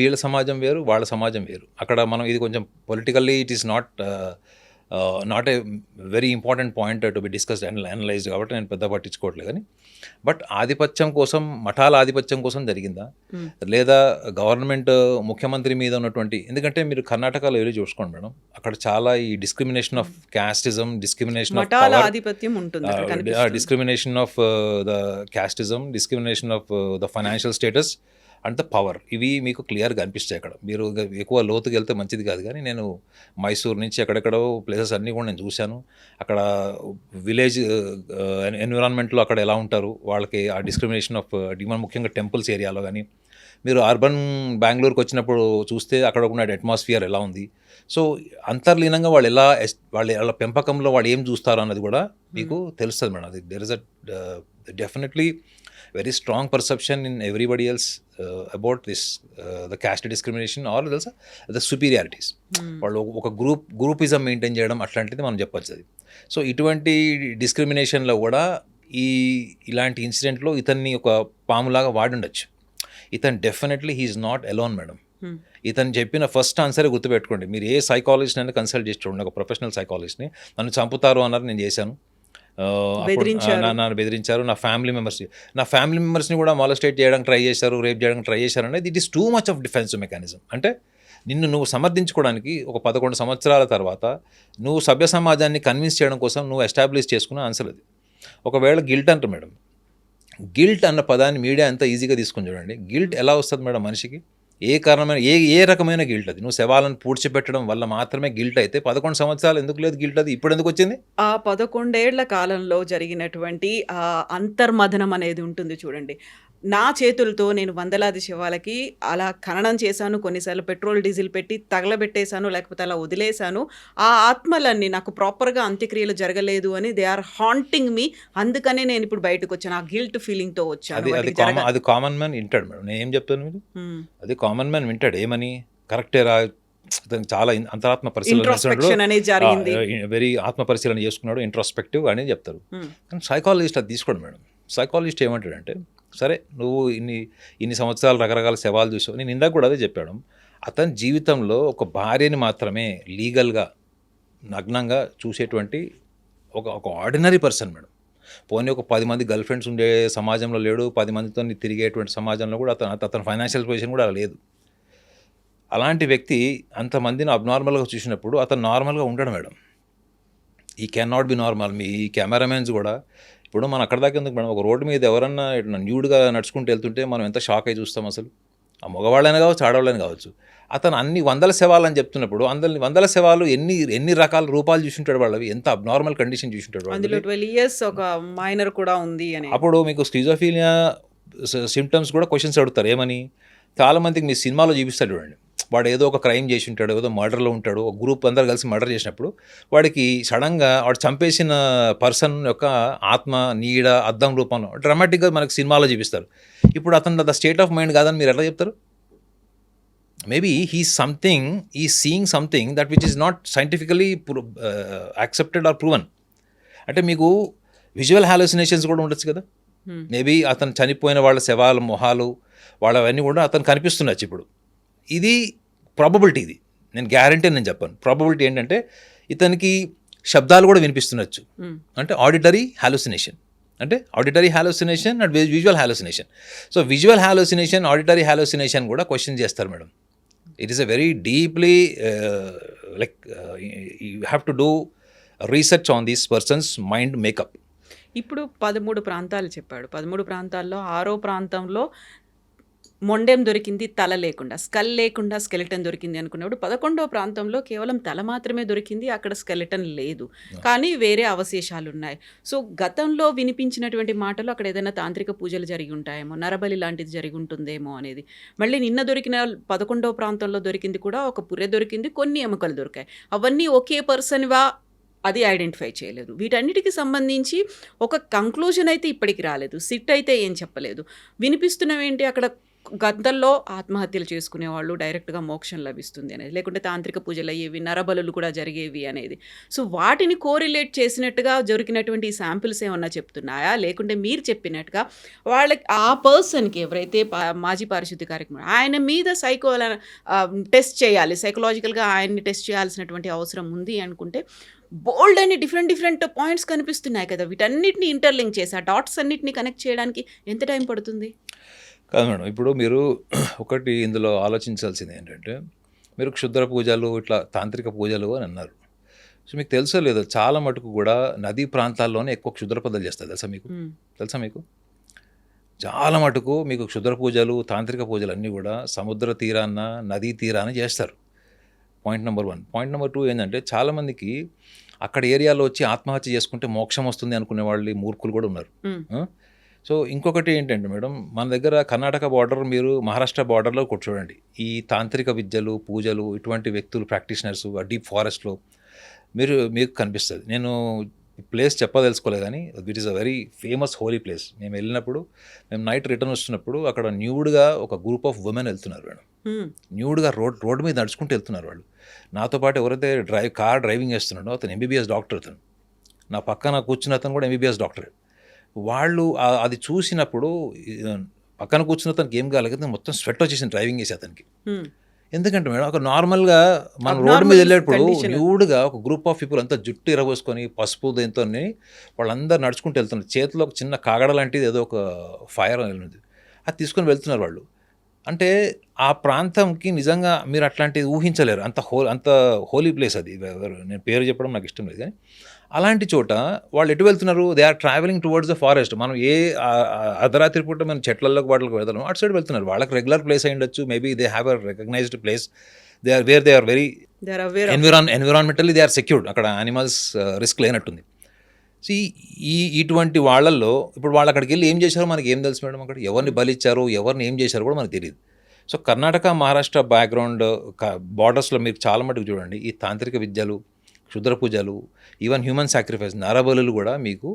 వీళ్ళ సమాజం వేరు, వాళ్ళ సమాజం వేరు. అక్కడ మనం ఇది కొంచెం politically it is not a very important point to be discussed and analysed, కాబట్టి నేను పెద్ద పట్టించుకోవట్లేదు. కానీ బట్ ఆధిపత్యం కోసం, మఠాల ఆధిపత్యం కోసం జరిగిందా, లేదా గవర్నమెంట్ ముఖ్యమంత్రి మీద ఉన్నటువంటి, ఎందుకంటే మీరు కర్ణాటకలో వెళ్ళి చూసుకోండి మేడం, అక్కడ చాలా ఈ discrimination of casteism, discrimination of ఆధిపత్యం ఉంటుంది, discrimination of the casteism, discrimination of the financial status and the power, ఇవి మీకు క్లియర్గా అనిపిస్తాయి అక్కడ. మీరు ఎక్కువ లోతుకి వెళ్తే మంచిది కాదు, కానీ నేను మైసూర్ నుంచి ఎక్కడెక్కడో ప్లేసెస్ అన్నీ కూడా నేను చూశాను. అక్కడ విలేజ్ ఎన్విరాన్మెంట్లో అక్కడ ఎలా ఉంటారు, వాళ్ళకి ఆ డిస్క్రిమినేషన్ ఆఫ్ ముఖ్యంగా టెంపుల్స్ ఏరియాలో కానీ, మీరు అర్బన్ బెంగళూరుకి వచ్చినప్పుడు చూస్తే అక్కడ ఉన్న అట్మాస్ఫియర్ ఎలా ఉంది. సో అంతర్లీనంగా వాళ్ళ పెంపకంలో వాళ్ళు ఏం చూస్తారు అన్నది కూడా మీకు తెలుస్తుంది మేడం. అది there is a definitely very strong perception in everybody else about this the caste discrimination or the superiorities. వాళ్ళు ఒక గ్రూపిజం మెయింటైన్ చేయడం అట్లాంటిది మనం చెప్పచ్చు అది. సో ఇటువంటి డిస్క్రిమినేషన్లో కూడా ఇలాంటి ఇన్సిడెంట్లో ఇతన్ని ఒక పాములాగా వాడుండొచ్చు. ఇతను definitely he is not alone madam. ఇతను చెప్పిన ఫస్ట్ ఆన్సరే గుర్తుపెట్టుకోండి. మీరు ఏ సైకాలజిస్ట్ అయినా కన్సల్ట్ చేసి చూడండి, ఒక ప్రొఫెషనల్ సైకాలజిస్ట్ని. నన్ను చంపుతారు అన్నారు, నేను చేశాను, నన్ను బెదిరించారు, నా ఫ్యామిలీ మెంబర్స్ని కూడా మాలస్టేట్ చేయడానికి ట్రై చేశారు, రేప్ చేయడానికి ట్రై చేశారు అనేది it is too much of defensive mechanism. అంటే నువ్వు సమర్థించుకోవడానికి ఒక 11 సంవత్సరాల తర్వాత నువ్వు సభ్య సమాజాన్ని కన్విన్స్ చేయడం కోసం నువ్వు ఎస్టాబ్లిష్ చేసుకున్న ఆన్సర్ అది. ఒకవేళ గిల్ట్ అంటారు మేడం, గిల్ట్ అన్న పదాన్ని మీడియా ఎంత ఈజీగా తీసుకుని చూడండి. గిల్ట్ ఎలా వస్తుంది మేడం మనిషికి? ఏ కారణమైన ఏ రకమైన గిల్ట్ అది? నువ్వు శవాలను పూడ్చిపెట్టడం వల్ల మాత్రమే గిల్ట్ అయితే 11 సంవత్సరాలు ఎందుకు లేదు గిల్ట్? అది ఇప్పుడు ఎందుకు వచ్చింది? ఆ 11 ఏళ్ల కాలంలో జరిగినటువంటి అంతర్మథనం అనేది ఉంటుంది చూడండి. నా చేతులతో నేను వందలాది శవాలకి అలా ఖననం చేశాను, కొన్నిసార్లు పెట్రోల్ డీజిల్ పెట్టి తగలబెట్టేశాను, లేకపోతే అలా వదిలేశాను. ఆ ఆత్మలన్నీ నాకు ప్రాపర్గా అంత్యక్రియలు జరగలేదు అని దే ఆర్ హాంటింగ్ మీ. అందుకనే నేను ఇప్పుడు బయటకు వచ్చాను, ఆ గిల్ట్ ఫీలింగ్తో వచ్చాను. అది కామన్ మ్యాన్ వింటాడు మేడం, నేను ఏం చెప్తాను మీరు, అది కామన్ మ్యాన్ వింటాడు. ఏమని కరెక్టేరా, చాలా అంతరాత్మ పరిశీలన జరిగింది, వెరీ ఆత్మ పరిశీలన చేసుకున్నాడు, ఇంట్రోస్పెక్టివ్ అనేది చెప్తారు. కానీ సైకాలజిస్ట్ అది తీసుకోండి మేడం. సైకాలజిస్ట్ ఏమంటాడంటే, సరే నువ్వు ఇన్ని సంవత్సరాలు రకరకాల శవాలు చూసావు, నేను ఇందాక కూడా అదే చెప్పాడు. అతని జీవితంలో ఒక భార్యని మాత్రమే లీగల్గా నగ్నంగా చూసేటువంటి ఒక ఆర్డినరీ పర్సన్ మేడం. పోనీ ఒక 10 మంది గర్ల్ ఫ్రెండ్స్ ఉండే సమాజంలో లేడు, 10 మందితో తిరిగేటువంటి సమాజంలో కూడా అతని ఫైనాన్షియల్ పొజిషన్ కూడా లేదు. అలాంటి వ్యక్తి అంతమందిని అబ్నార్మల్గా చూసినప్పుడు అతను నార్మల్గా ఉండడు మేడం. ఈ can not be normal. Me cameramens కూడా ఇప్పుడు మనం అక్కడ దాకా ఎందుకు మేడం, ఒక రోడ్డు మీద ఎవరన్నా న్యూడ్గా నడుచుకుంటూ వెళ్తుంటే మనం ఎంత షాక్ అయి చూస్తాం అసలు. ఆ మగవాళ్ళైనా కావచ్చు, ఆడవాళ్ళైనా కావచ్చు. అతను అన్ని వందల శవాలు అని చెప్తున్నప్పుడు వందల శవాలు ఎన్ని రకాల రూపాలు చూసింటాడు వాళ్ళవి, ఎంత అబ్నార్మల్ కండిషన్ చూసింటాడు అందులో వాళ్ళు. 12 years ఒక మైనర్ కూడా ఉంది అని. అప్పుడు మీకు స్కిజోఫీనియా సిమ్టమ్స్ కూడా క్వశ్చన్స్ అడుగుతారు ఏమని. చాలామందికి మీ సినిమాలో చూపిస్తాడు చూడండి, వాడు ఏదో ఒక క్రైమ్ చేసి ఉంటాడు, ఏదో మర్డర్లో ఉంటాడు, ఒక గ్రూప్ అందరు కలిసి మర్డర్ చేసినప్పుడు వాడికి సడన్గా వాడు చంపేసిన పర్సన్ యొక్క ఆత్మ నీడ అద్దం రూపంలో డ్రామాటిక్గా మనకు సినిమాలో చూపిస్తారు. ఇప్పుడు అతను ద స్టేట్ ఆఫ్ మైండ్ కాదని మీరు ఎట్లా చెప్తారు? మేబీ ఈ seeing something that which is not scientifically accepted or proven. అంటే మీకు విజువల్ హాలోసినేషన్స్ కూడా ఉండొచ్చు కదా. మేబీ అతను చనిపోయిన వాళ్ళ శవాల మొహాలు వాళ్ళవన్నీ కూడా అతను కనిపిస్తుండొచ్చు. ఇప్పుడు ఇది ప్రాబబిలిటీ, ఇది నేను గ్యారంటీ నేను చెప్పాను. ప్రాబబిలిటీ ఏంటంటే ఇతనికి శబ్దాలు కూడా వినిపిస్తుండొచ్చు, అంటే ఆడిటరీ హాలోసినేషన్, అంటే auditory hallucination and visual hallucination. So visual hallucination, auditory hallucination కూడా క్వశ్చన్ చేస్తారు madam. It is a very deeply you have to do research on these persons mind makeup. ఇప్పుడు 13 ప్రాంతాలు చెప్పాడు. 13 ప్రాంతాల్లో 6వ ప్రాంతంలో మొండెం దొరికింది, తల లేకుండా, స్కల్ లేకుండా స్కెలిటన్ దొరికింది అనుకున్నప్పుడు 11వ ప్రాంతంలో కేవలం తల మాత్రమే దొరికింది, అక్కడ స్కెలిటన్ లేదు, కానీ వేరే అవశేషాలు ఉన్నాయి. సో గతంలో వినిపించినటువంటి మాటలు అక్కడ ఏదైనా తాంత్రిక పూజలు జరిగి ఉంటాయేమో, నరబలి లాంటిది జరిగి ఉంటుందేమో అనేది. మళ్ళీ నిన్న దొరికిన 11వ ప్రాంతంలో దొరికింది కూడా ఒక పుర్రె దొరికింది, కొన్ని ఎముకలు దొరికాయి. అవన్నీ ఒకే పర్సన్వా అది ఐడెంటిఫై చేయలేదు. వీటన్నిటికి సంబంధించి ఒక కంక్లూజన్ అయితే ఇప్పటికి రాలేదు. సిట్ అయితే ఏం చెప్పలేదు. వినిపిస్తున్నవేంటి, అక్కడ గతంలో ఆత్మహత్యలు చేసుకునేవాళ్ళు డైరెక్ట్గా మోక్షం లభిస్తుంది అనేది, లేకుంటే తాంత్రిక పూజలు అయ్యేవి, నరబలులు కూడా జరిగేవి అనేది. సో వాటిని కోరిలేట్ చేసినట్టుగా దొరికినటువంటి శాంపిల్స్ ఏమన్నా చెప్తున్నాయా, లేకుంటే మీరు చెప్పినట్టుగా వాళ్ళకి ఆ పర్సన్కి ఎవరైతే మాజీ పారిశుద్ధ్య కార్యక్రమం ఆయన మీద టెస్ట్ చేయాలి, సైకలాజికల్గా ఆయన్ని టెస్ట్ చేయాల్సినటువంటి అవసరం ఉంది అనుకుంటే బోల్డ్ అని డిఫరెంట్ పాయింట్స్ కనిపిస్తున్నాయి కదా. వీటన్నిటిని ఇంటర్లింక్ చేసి ఆ డాట్స్ అన్నిటిని కనెక్ట్ చేయడానికి ఎంత టైం పడుతుంది? కాదు మేడం, ఇప్పుడు మీరు ఒకటి ఇందులో ఆలోచించాల్సింది ఏంటంటే, మీరు క్షుద్ర పూజలు ఇట్లా తాంత్రిక పూజలు అని అన్నారు. సో మీకు తెలుసో లేదో చాలా మటుకు కూడా నదీ ప్రాంతాల్లోనే ఎక్కువ క్షుద్ర పూజలు చేస్తారు. తెలుసా మీకు చాలా మటుకు మీకు క్షుద్ర పూజలు తాంత్రిక పూజలు అన్నీ కూడా సముద్ర తీరాన నదీ తీరాన చేస్తారు. Point number 1. పాయింట్ నెంబర్ 2 ఏంటంటే, చాలామందికి అక్కడ ఏరియాలో వచ్చి ఆత్మహత్య చేసుకుంటే మోక్షం వస్తుంది అనుకునే వాళ్ళు మూర్ఖులు కూడా ఉన్నారు. సో ఇంకొకటి ఏంటంటే మేడం, మన దగ్గర కర్ణాటక బార్డర్, మీరు మహారాష్ట్ర బార్డర్లో కూర్చోండి, ఈ తాంత్రిక విద్యలు పూజలు ఇటువంటి వ్యక్తులు ప్రాక్టీషనర్స్ ఆ డీప్ ఫారెస్ట్లో మీకు కనిపిస్తుంది. నేను ప్లేస్ చెప్పదలుచుకోలేదు, కానీ it is a very famous holy place. మేము వెళ్ళినప్పుడు, మేము నైట్ రిటర్న్ వస్తున్నప్పుడు అక్కడ న్యూడ్గా ఒక గ్రూప్ ఆఫ్ ఉమెన్ వెళ్తున్నారు మేడం. న్యూడ్గా రోడ్ మీద నడుచుకుంటూ వెళ్తున్నారు వాళ్ళు. నాతో పాటు ఎవరైతే కార్ డ్రైవింగ్ చేస్తున్నాడో అతను ఎంబీబీఎస్ డాక్టర్, అతను నా పక్కన కూర్చున్న అతను కూడా ఎంబీబీఎస్ డాక్టర్. వాళ్ళు అది చూసినప్పుడు పక్కన కూర్చున్న అతనికి ఏం కాలేదు, మొత్తం స్వెట్ వచ్చేసింది డ్రైవింగ్ చేసి అతనికి. ఎందుకంటే మేడం, ఒక నార్మల్గా మనం రోడ్డు మీద వెళ్ళేటప్పుడు న్యూడ్గా ఒక గ్రూప్ ఆఫ్ పీపుల్ అంతా జుట్టు ఇరబోసుకొని పసుపు దీంతో వాళ్ళందరూ నడుచుకుంటూ వెళ్తున్నారు. చేతిలో ఒక చిన్న కాగడ లాంటిది ఏదో ఒక ఫైర్ అనేది అది తీసుకొని వెళ్తున్నారు వాళ్ళు. అంటే ఆ ప్రాంతంకి నిజంగా మీరు అట్లాంటిది ఊహించలేరు, అంత హోలీ ప్లేస్ అది. నేను పేరు చెప్పడం నాకు ఇష్టం లేదు, కానీ అలాంటి చోట వాళ్ళు ఎటు వెళ్తున్నారు, they are travelling towards the forest. మనం ఏ అర్ధరాత్రి పూట మనం చెట్లలోకి వాటికి వెళ్తాం, అటు సైడ్ వెళ్తున్నారు. వాళ్ళకి రెగ్యులర్ ప్లేస్ అయి ఉండొచ్చు, maybe they have a recognized place, they are very environmentally they are secured. అక్కడ యానిమల్స్ రిస్క్ లేనట్టుంది. సో ఇటువంటి వాళ్ళల్లో ఇప్పుడు వాళ్ళు అక్కడికి వెళ్ళి ఏం చేశారో మనకి ఏం తెలుసు మేడం, అక్కడ ఎవరిని బలిచ్చారో ఎవరిని ఏం చేశారో కూడా మనకు తెలియదు. సో కర్ణాటక మహారాష్ట్ర బ్యాక్గ్రౌండ్ బార్డర్స్లో మీరు చాలా మటుకు చూడండి, ఈ తాంత్రిక విద్యలు, క్షుద్ర పూజలు, ఈవెన్ హ్యూమన్ సాక్రిఫైస్, నరబలులు కూడా మీకు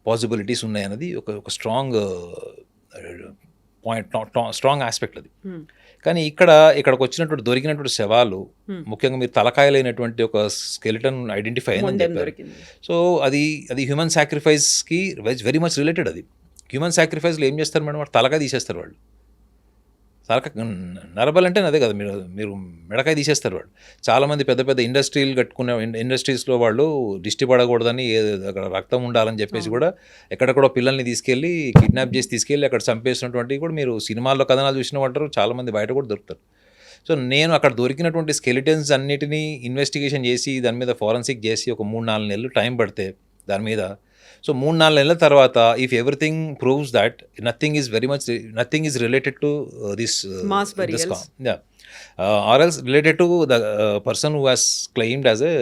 పాసిబిలిటీస్ ఉన్నాయన్నది ఒక స్ట్రాంగ్ పాయింట్, స్ట్రాంగ్ ఆస్పెక్ట్ అది. కానీ ఇక్కడికి వచ్చినటువంటి దొరికినటువంటి శవాలు, ముఖ్యంగా మీరు తలకాయలైనటువంటి ఒక స్కెలిటన్ ఐడెంటిఫై అయిందని చెప్పారు. సో అది హ్యూమన్ సాక్రిఫైస్కి వెరీ మచ్ రిలేటెడ్. అది హ్యూమన్ సాక్రిఫైస్లో ఏం చేస్తారు మేడం, తలకాయ తీసేస్తారు వాళ్ళు. నరబల్ అంటే అదే కదా, మీరు మెడకాయ తీసేస్తారు వాళ్ళు. చాలామంది పెద్ద పెద్ద ఇండస్ట్రీలు కట్టుకునే ఇండస్ట్రీస్లో వాళ్ళు దిష్టి పడకూడదని, అక్కడ రక్తం ఉండాలని చెప్పేసి కూడా ఎక్కడెక్కడో పిల్లల్ని తీసుకెళ్ళి కిడ్నాప్ చేసి తీసుకెళ్ళి అక్కడ చంపేసినటువంటి కూడా మీరు సినిమాల్లో కథనాలు చూసిన ఉంటారు, చాలామంది బయట కూడా దొరుకుతారు. సో నేను అక్కడ దొరికినటువంటి స్కెలిటన్స్ అన్నిటినీ ఇన్వెస్టిగేషన్ చేసి దాని మీద ఫారెన్సిక్ చేసి ఒక 3-4 నెలలు టైం పడితే దాని మీద. సో 3-4 నెలల తర్వాత if everything proves that nothing is related to this or else related to the person who has claimed as a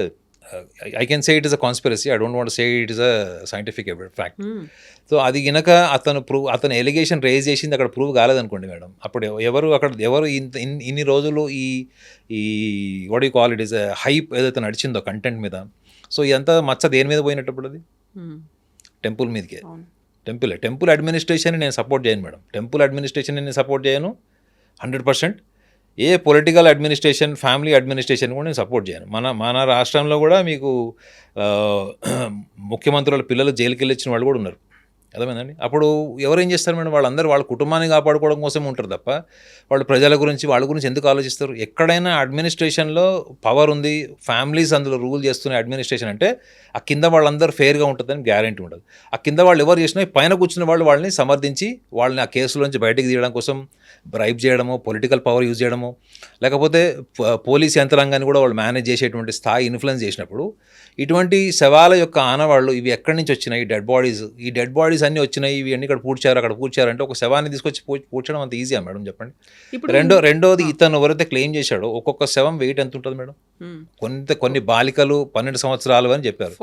I can say it is a conspiracy. I don't want to say it is a scientific fact. So అది గినక అతను allegation raise చేసింది అక్కడ prove కాలేదనుకోండి madam, అప్పుడు ఎవరు ఇన్ని రోజులు ఈ what you call it is hype ఏదైతే నడిచిందో కంటెంట్ మీద, సో ఇదంతా మచ్చ దేని మీద పోయినప్పుడు అది టెంపుల్ మీదకే. టెంపుల్ అడ్మినిస్ట్రేషన్ నేను సపోర్ట్ చేయను మేడం, టెంపుల్ అడ్మినిస్ట్రేషన్ నేను సపోర్ట్ చేయను 100%. ఏ పొలిటికల్ అడ్మినిస్ట్రేషన్, ఫ్యామిలీ అడ్మినిస్ట్రేషన్ కూడా నేను సపోర్ట్ చేయను. మన రాష్ట్రంలో కూడా మీకు ముఖ్యమంత్రుల పిల్లలు జైలుకి వెళ్ళొచ్చిన వాళ్ళు కూడా ఉన్నారు, అర్థమైందండి. అప్పుడు ఎవరేం చేస్తారు మేడం, వాళ్ళందరూ వాళ్ళ కుటుంబాన్ని కాపాడుకోవడం కోసం ఉంటారు తప్ప వాళ్ళు ప్రజల గురించి వాళ్ళ గురించి ఎందుకు ఆలోచిస్తారు? ఎక్కడైనా అడ్మినిస్ట్రేషన్లో పవర్ ఉంది, ఫ్యామిలీస్ అందులో రూల్ చేస్తున్న అడ్మినిస్ట్రేషన్ అంటే ఆ కింద వాళ్ళందరూ ఫెయిర్గా ఉంటుందని గ్యారెంటీ ఉండదు. ఆ కింద వాళ్ళు ఎవరు చేసినా పైన కూర్చున్న వాళ్ళు వాళ్ళని సమర్థించి వాళ్ళని ఆ కేసులోంచి బయటకు తీయడం కోసం బ్రైబ్ చేయడము, పొలిటికల్ పవర్ యూజ్ చేయడము, లేకపోతే పోలీస్ యంత్రాంగాన్ని కూడా వాళ్ళు మేనేజ్ చేసేటువంటి స్థాయి ఇన్ఫ్లుయెన్స్ చేసినప్పుడు ఇటువంటి శవాల యొక్క ఆనవాళ్ళు ఇవి ఎక్కడి నుంచి వచ్చినాయి? ఈ డెడ్ బాడీస్ అన్నీ వచ్చినాయి, ఇవి అన్ని ఇక్కడ పూడ్చారు అంటే ఒక శవాన్ని తీసుకొచ్చి పూడ్చడం అంత ఈజీయా మేడం చెప్పండి? రెండోది ఇతను ఎవరైతే క్లెయిమ్ చేశాడో ఒక్కొక్క శవం వెయిట్ ఎంత ఉంటుంది మేడం? కొన్ని బాలికలు 12 సంవత్సరాలు అని చెప్పారు,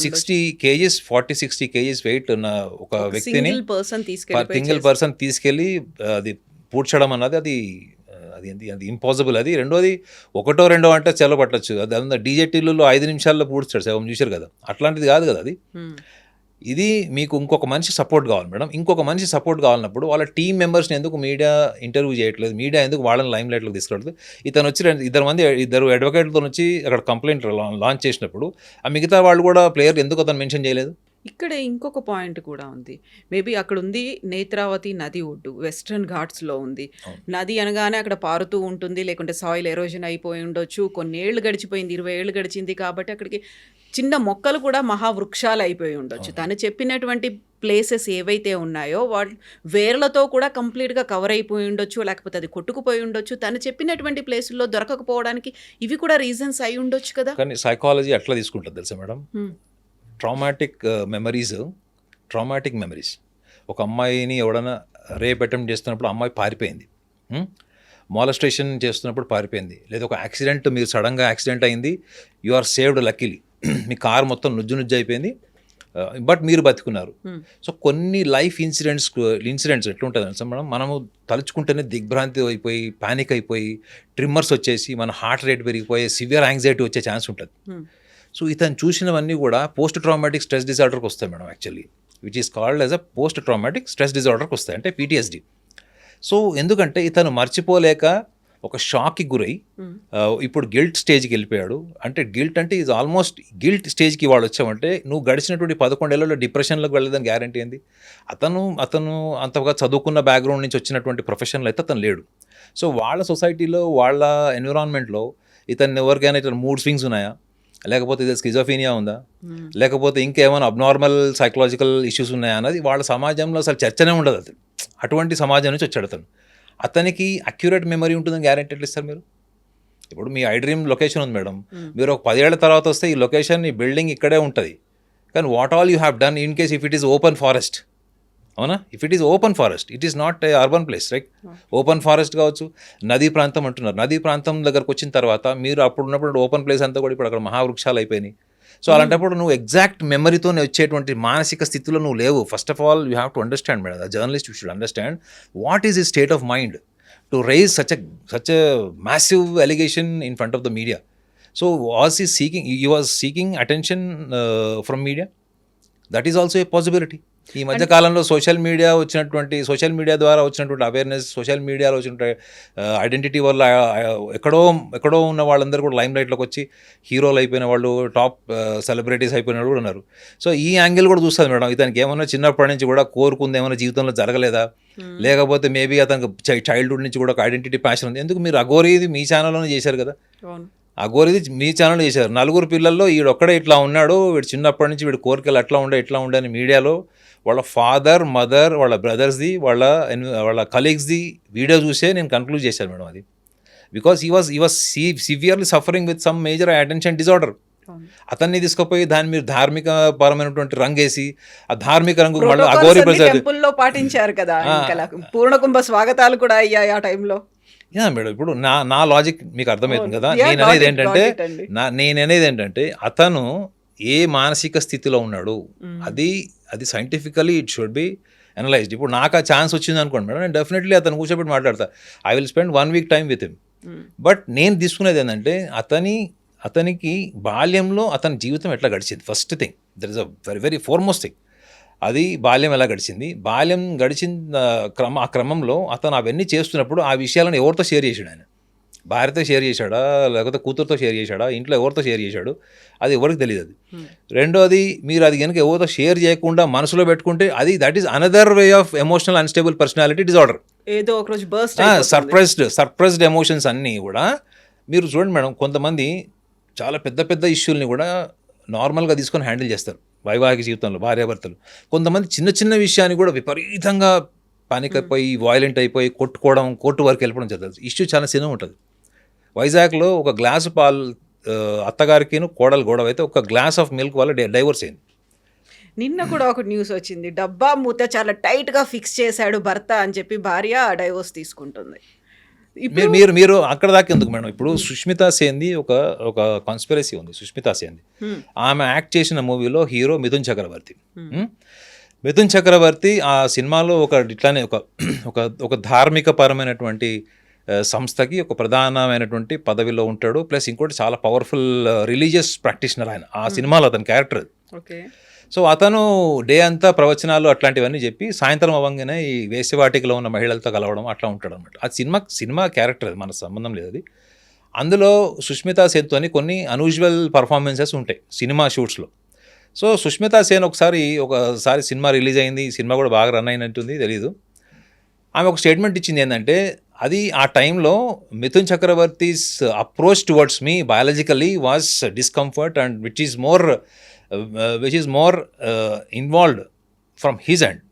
60 kgs 40-60 kgs వెయిట్ ఉన్న ఒక వ్యక్తిని సింగిల్ పర్సన్ తీసుకెళ్ళి అది పూడ్చడం అన్నది అది ఇంపాసిబుల్. అది రెండోది ఒకటో రెండో అంటే చెల్ల పట్టచ్చు, అది డీజేటీలలో 5 నిమిషాల్లో పూడ్చాడు శవం, చూశారు కదా, అట్లాంటిది కాదు కదా అది. ఇది మీకు ఇంకొక మనిషి సపోర్ట్ కావాలి మేడం. ఇంకొక మనిషి సపోర్ట్ కావాలన్నప్పుడు వాళ్ళ టీం మెంబర్స్ని ఎందుకు మీడియా ఇంటర్వ్యూ చేయట్లేదు, మీడియా ఎందుకు వాళ్ళని లైమ్ లైట్లోకి తీసుకురావట్లేదు? ఇతను వచ్చి ఇద్దరు అడ్వకేట్లతో వచ్చి అక్కడ కంప్లైంట్ లాంచ్ చేసినప్పుడు ఆ మిగతా వాళ్ళు కూడా ప్లేయర్ ఎందుకు అతను మెన్షన్ చేయలేదు? ఇక్కడ ఇంకొక పాయింట్ కూడా ఉంది. మేబీ అక్కడ ఉంది నేత్రావతి నది ఒడ్డు, వెస్ట్రన్ ఘాట్స్లో ఉంది. నది అనగానే అక్కడ పారుతూ ఉంటుంది, లేకుంటే సాయిల్ ఎరోజన్ అయిపోయి ఉండొచ్చు, కొన్ని ఏళ్ళు గడిచిపోయింది, 20 ఏళ్ళు గడిచింది కాబట్టి అక్కడికి చిన్న మొక్కలు కూడా మహావృక్షాలు అయిపోయి ఉండొచ్చు. తను చెప్పినటువంటి ప్లేసెస్ ఏవైతే ఉన్నాయో వాళ్ళు వేర్లతో కూడా కంప్లీట్గా కవర్ అయిపోయి ఉండొచ్చు, లేకపోతే అది కొట్టుకుపోయి ఉండొచ్చు. తను చెప్పినటువంటి ప్లేసుల్లో దొరకకపోవడానికి ఇవి కూడా రీజన్స్ అయి ఉండొచ్చు కదా. కానీ సైకాలజీ అట్లా తీసుకుంటుంది తెలుసా మేడం, ట్రామాటిక్ మెమరీస్. ఒక అమ్మాయిని ఎవడన్నా రేప్ అటెంప్ట్ చేస్తున్నప్పుడు అమ్మాయి పారిపోయింది, మాలస్ట్రేషన్ చేస్తున్నప్పుడు పారిపోయింది, లేదా ఒక యాక్సిడెంట్, మీరు సడన్గా యాక్సిడెంట్ అయింది, యు ఆర్ సేవ్డ్ లక్కీలీ, మీ కారు మొత్తం నుజ్జు అయిపోయింది, బట్ మీరు బతుకున్నారు. సో కొన్ని లైఫ్ ఇన్సిడెంట్స్ ఎట్లుంటుంది అంటే మేడం, మనము తలుచుకుంటేనే దిగ్భ్రాంతి అయిపోయి, ప్యానిక్ అయిపోయి, ట్రిమ్మర్స్ వచ్చేసి మన హార్ట్ రేట్ పెరిగిపోయి సివియర్ యాంగ్జైటీ వచ్చే ఛాన్స్ ఉంటుంది. సో ఇతను చూసినవన్నీ కూడా పోస్ట్ ట్రామాటిక్ స్ట్రెస్ డిజార్డర్కి వస్తాయి madam, actually which is called as a post traumatic stress డిజార్డర్కి వస్తాయి, అంటే PTSD. సో ఎందుకంటే ఇతను మర్చిపోలేక ఒక షాక్కి గురై ఇప్పుడు గిల్ట్ స్టేజ్కి వెళ్ళిపోయాడు. అంటే గిల్ట్ అంటే ఇది ఆల్మోస్ట్ గిల్ట్ స్టేజ్కి వాళ్ళు వచ్చామంటే నువ్వు గడిచినటువంటి 11 ఏళ్లలో డిప్రెషన్లోకి వెళ్ళదని గ్యారంటీ ఏంది? అతను అంతగా చదువుకున్న బ్యాక్గ్రౌండ్ నుంచి వచ్చినటువంటి ప్రొఫెషనల్ అయితే అతను లేడు. సో వాళ్ళ సొసైటీలో, వాళ్ళ ఎన్విరాన్మెంట్లో ఇతను ఎవరికైనా ఇతను మూడ్ స్వింగ్స్ ఉన్నాయా, లేకపోతే ఇది స్కిజోఫీనియా ఉందా, లేకపోతే ఇంకేమైనా అబ్నార్మల్ సైకలాజికల్ ఇష్యూస్ ఉన్నాయా అన్నది వాళ్ళ సమాజంలో అసలు చర్చనే ఉండదు. అతను అటువంటి సమాజం నుంచి వచ్చాడు. అతనికి అక్యురేట్ మెమరీ ఉంటుందని గ్యారెంటీ ఎట్లా ఇస్తారు మీరు? ఇప్పుడు మీ ఐ డ్రీమ్ లొకేషన్ ఉంది మేడం, మీరు ఒక 10 ఏళ్ల తర్వాత వస్తే ఈ లొకేషన్, ఈ బిల్డింగ్ ఇక్కడే ఉంటుంది, కానీ what all you have done in case if it is open forest, అవునా? If it is open forest, it is not a urban place, right? Open forest కావచ్చు, నదీ ప్రాంతం అంటున్నారు, నదీ ప్రాంతం దగ్గరకు వచ్చిన తర్వాత మీరు అప్పుడు ఉన్నప్పుడు ఓపెన్ ప్లేస్ అంతా కూడా ఇప్పుడు అక్కడ మహావృక్షాలు అయిపోయినాయి. సో అలాంటప్పుడు నువ్వు ఎగ్జాక్ట్ మెమరీతోనే వచ్చేటువంటి మానసిక స్థితిలో నువ్వు లేవు. First of all you have to understand madam, the journalist you should understand what is his state of mind to raise such a massive allegation in front of the media. So he was seeking attention from media? That is also a possibility. ఈ మధ్య కాలంలో social media ద్వారా వచ్చినటువంటి awareness, social మీడియాలో వచ్చినటువంటి identity వల్ల ఎక్కడో ఉన్న వాళ్ళందరూ కూడా లైమ్ లైట్లోకి వచ్చి హీరోలు అయిపోయిన వాళ్ళు, టాప్ సెలబ్రిటీస్ అయిపోయిన వాళ్ళు కూడా ఉన్నారు. సో ఈ యాంగిల్ కూడా చూస్తుంది మేడం. ఇతనికి ఏమన్నా చిన్నప్పటి నుంచి కూడా కోరుకుంది ఏమైనా జీవితంలో జరగలేదా, లేకపోతే మేబీ అతనికి చైల్డ్హుడ్ నుంచి కూడా ఒక ఐడెంటిటీ ప్యాషన్ ఉంది. ఎందుకు మీరు అఘోరీది మీ ఛానల్లోనే చేశారు కదా, అఘోరీది మీ ఛానల్ చేశారు. 4 పిల్లల్లో వీడొక్కడే ఇట్లా ఉన్నాడు, వీడు చిన్నప్పటి నుంచి వీడి కోరికలు అట్లా ఉండే అని మీడియాలో వాళ్ళ ఫాదర్, మదర్, వాళ్ళ బ్రదర్స్ది, వాళ్ళ కలీగ్స్ది వీడియో చూసే నేను కన్క్లూడ్ చేశాను మేడం అది. Because he was severely suffering with some major attention disorder. అతన్ని తీసుకుపోయి దాన్ని మీరు ధార్మిక పరమైనటువంటి రంగేసి ఆ ధార్మిక రంగు మళ్ళీ అఘోరి టెంపుల్లో పాటించారు కదా, పూర్ణకుంభ స్వాగతాలు కూడా అయ్యాయి ఆ టైంలో. యా మేడం, ఇప్పుడు నా లాజిక్ మీకు అర్థమవుతుంది కదా. Yeah, got it అండి. నేననేది ఏంటంటే అతను ఏ మానసిక స్థితిలో ఉన్నాడు, అది scientifically it should be analysed. ఇప్పుడు నాకు ఆ ఛాన్స్ వచ్చింది అనుకోండి మేడం, నేను డెఫినెట్లీ అతను కూర్చోబెట్టి మాట్లాడతా. I will spend 1 week time with him. But నేను తీసుకునేది ఏంటంటే అతనికి బాల్యంలో అతని జీవితం ఎట్లా గడిచింది. First thing, that is a very very foremost thing. అది బాల్యం ఎలా గడిచింది, బాల్యం గడిచిన ఆ క్రమంలో అతను అవన్నీ చేస్తున్నప్పుడు ఆ విషయాలను ఎవరితో షేర్ చేశాడు, ఆయన భార్యతో షేర్ చేశాడా, లేకపోతే కూతురుతో షేర్ చేశాడా, ఇంట్లో ఎవరితో షేర్ చేశాడు, అది ఎవరికి తెలియదు. అది రెండోది, మీరు అది కనుక ఎవరితో షేర్ చేయకుండా మనసులో పెట్టుకుంటే that is another way of emotional unstable personality disorder. ఏదో ఒక రోజు బర్స్ట్ సర్ప్రైజ్డ్ ఎమోషన్స్ అన్నీ కూడా మీరు చూడండి మేడం. కొంతమంది చాలా పెద్ద పెద్ద ఇష్యూల్ని కూడా నార్మల్గా తీసుకొని హ్యాండిల్ చేస్తారు వైవాహిక జీవితంలో, భార్యాభర్తలు. కొంతమంది చిన్న చిన్న విషయాన్ని కూడా విపరీతంగా పానిక్ అయిపోయి వాయిలెంట్ అయిపోయి కొట్టుకోవడం, కోర్టు వరకు వెళ్ళిపోవడం జరుగుతుంది. ఇష్యూ చాలా చిన్నగా ఉంటుంది. వైజాగ్లో ఒక గ్లాసు పాలు అత్తగారికిను కోడలు గొడవ అయితే ఒక గ్లాస్ ఆఫ్ మిల్క్ వల్ల డైవర్స్ అయింది. నిన్న కూడా ఒక న్యూస్ వచ్చింది, డబ్బా మూత చాలా టైట్గా ఫిక్స్ చేశాడు భర్త అని చెప్పి భార్య డైవోర్స్ తీసుకుంటుంది. మీరు అక్కడ దాకా ఎందుకు మేడం. ఇప్పుడు సుష్మితా సేన్ది ఒక కాన్స్పిరసీ ఉంది. సుష్మితా సేన్ది ఆమె యాక్ట్ చేసిన మూవీలో హీరో మిథున్ చక్రవర్తి. మిథున్ చక్రవర్తి ఆ సినిమాలో ఇట్లానే ఒక ధార్మిక పరమైనటువంటి సంస్థకి ఒక ప్రధానమైనటువంటి పదవిలో ఉంటాడు. ప్లస్ ఇంకోటి చాలా పవర్ఫుల్ రిలీజియస్ ప్రాక్టీషనర్ ఆయన. ఆ సినిమాలో అతని క్యారెక్టర్. ఓకే. సో అతను డే అంతా ప్రవచనాలు అట్లాంటివన్నీ చెప్పి సాయంత్రం అవ్వగానే ఈ వేశ్యవాటికలో ఉన్న మహిళలతో కలవడం అట్లా ఉంటాడు అనమాట. అది సినిమా క్యారెక్టర్, అది మనకు సంబంధం లేదు. అది అందులో సుష్మితా సేన్తోని కొన్ని అన్యూజువల్ పర్ఫార్మెన్సెస్ ఉంటాయి సినిమా షూట్స్లో. సో సుష్మితా సేన్ ఒకసారి సినిమా రిలీజ్ అయింది, సినిమా కూడా బాగా రన్ అయినట్టుంది, తెలీదు. ఆమె ఒక స్టేట్మెంట్ ఇచ్చింది ఏంటంటే, అది ఆ టైంలో Mithun Chakravarthy's approach towards me biologically was discomfort and which is more involved from his end.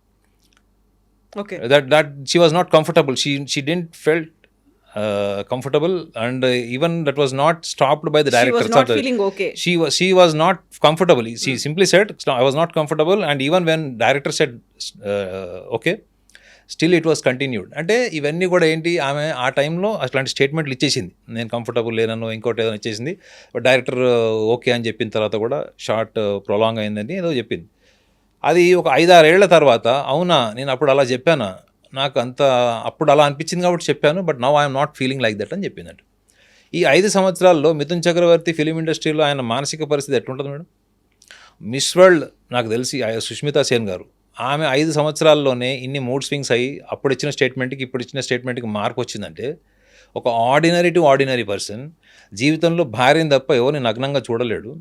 Okay. That she was not comfortable. She didn't felt comfortable, and even that was not stopped by the director. She was not feeling okay. She was not comfortable. She simply said, "I was not comfortable," and even when director said, "Okay," still it was continued. అంటే ఇవన్నీ కూడా ఏంటి, ఆమె ఆ టైంలో అట్లాంటి స్టేట్మెంట్లు ఇచ్చేసింది. నేను కంఫర్టబుల్ లేనను ఇంకోటి ఏదైనా ఇచ్చేసింది. బట్ డైరెక్టర్ ఓకే అని చెప్పిన తర్వాత కూడా షార్ట్ ప్రొలాంగ్ అయిందని ఏదో చెప్పింది. అది ఒక 5-6 ఏళ్ల తర్వాత, అవునా నేను అప్పుడు అలా చెప్పానా, నాకు అప్పుడు అలా అనిపించింది కాబట్టి చెప్పాను, but now I'm not feeling like that అని చెప్పిందంట. ఈ 5 సంవత్సరాల్లో మిథున్ చక్రవర్తి ఫిలిం ఇండస్ట్రీలో ఆయన మానసిక పరిస్థితి ఎట్లుంటుంది మేడం? మిస్ వరల్డ్ నాకు తెలిసి సుష్మితా సేన్ గారు, ఆమె 5 సంవత్సరాల్లోనే ఇన్ని మూడ్ స్వింగ్స్ అయ్యి అప్పుడు ఇచ్చిన స్టేట్మెంట్కి ఇప్పుడు ఇచ్చిన స్టేట్మెంట్కి మార్పు వచ్చిందంటే, ఒక ఆర్డినరీ టు ఆర్డినరీ పర్సన్ జీవితంలో భార్యని తప్ప ఎవరిని నగ్నంగా చూడలేడు.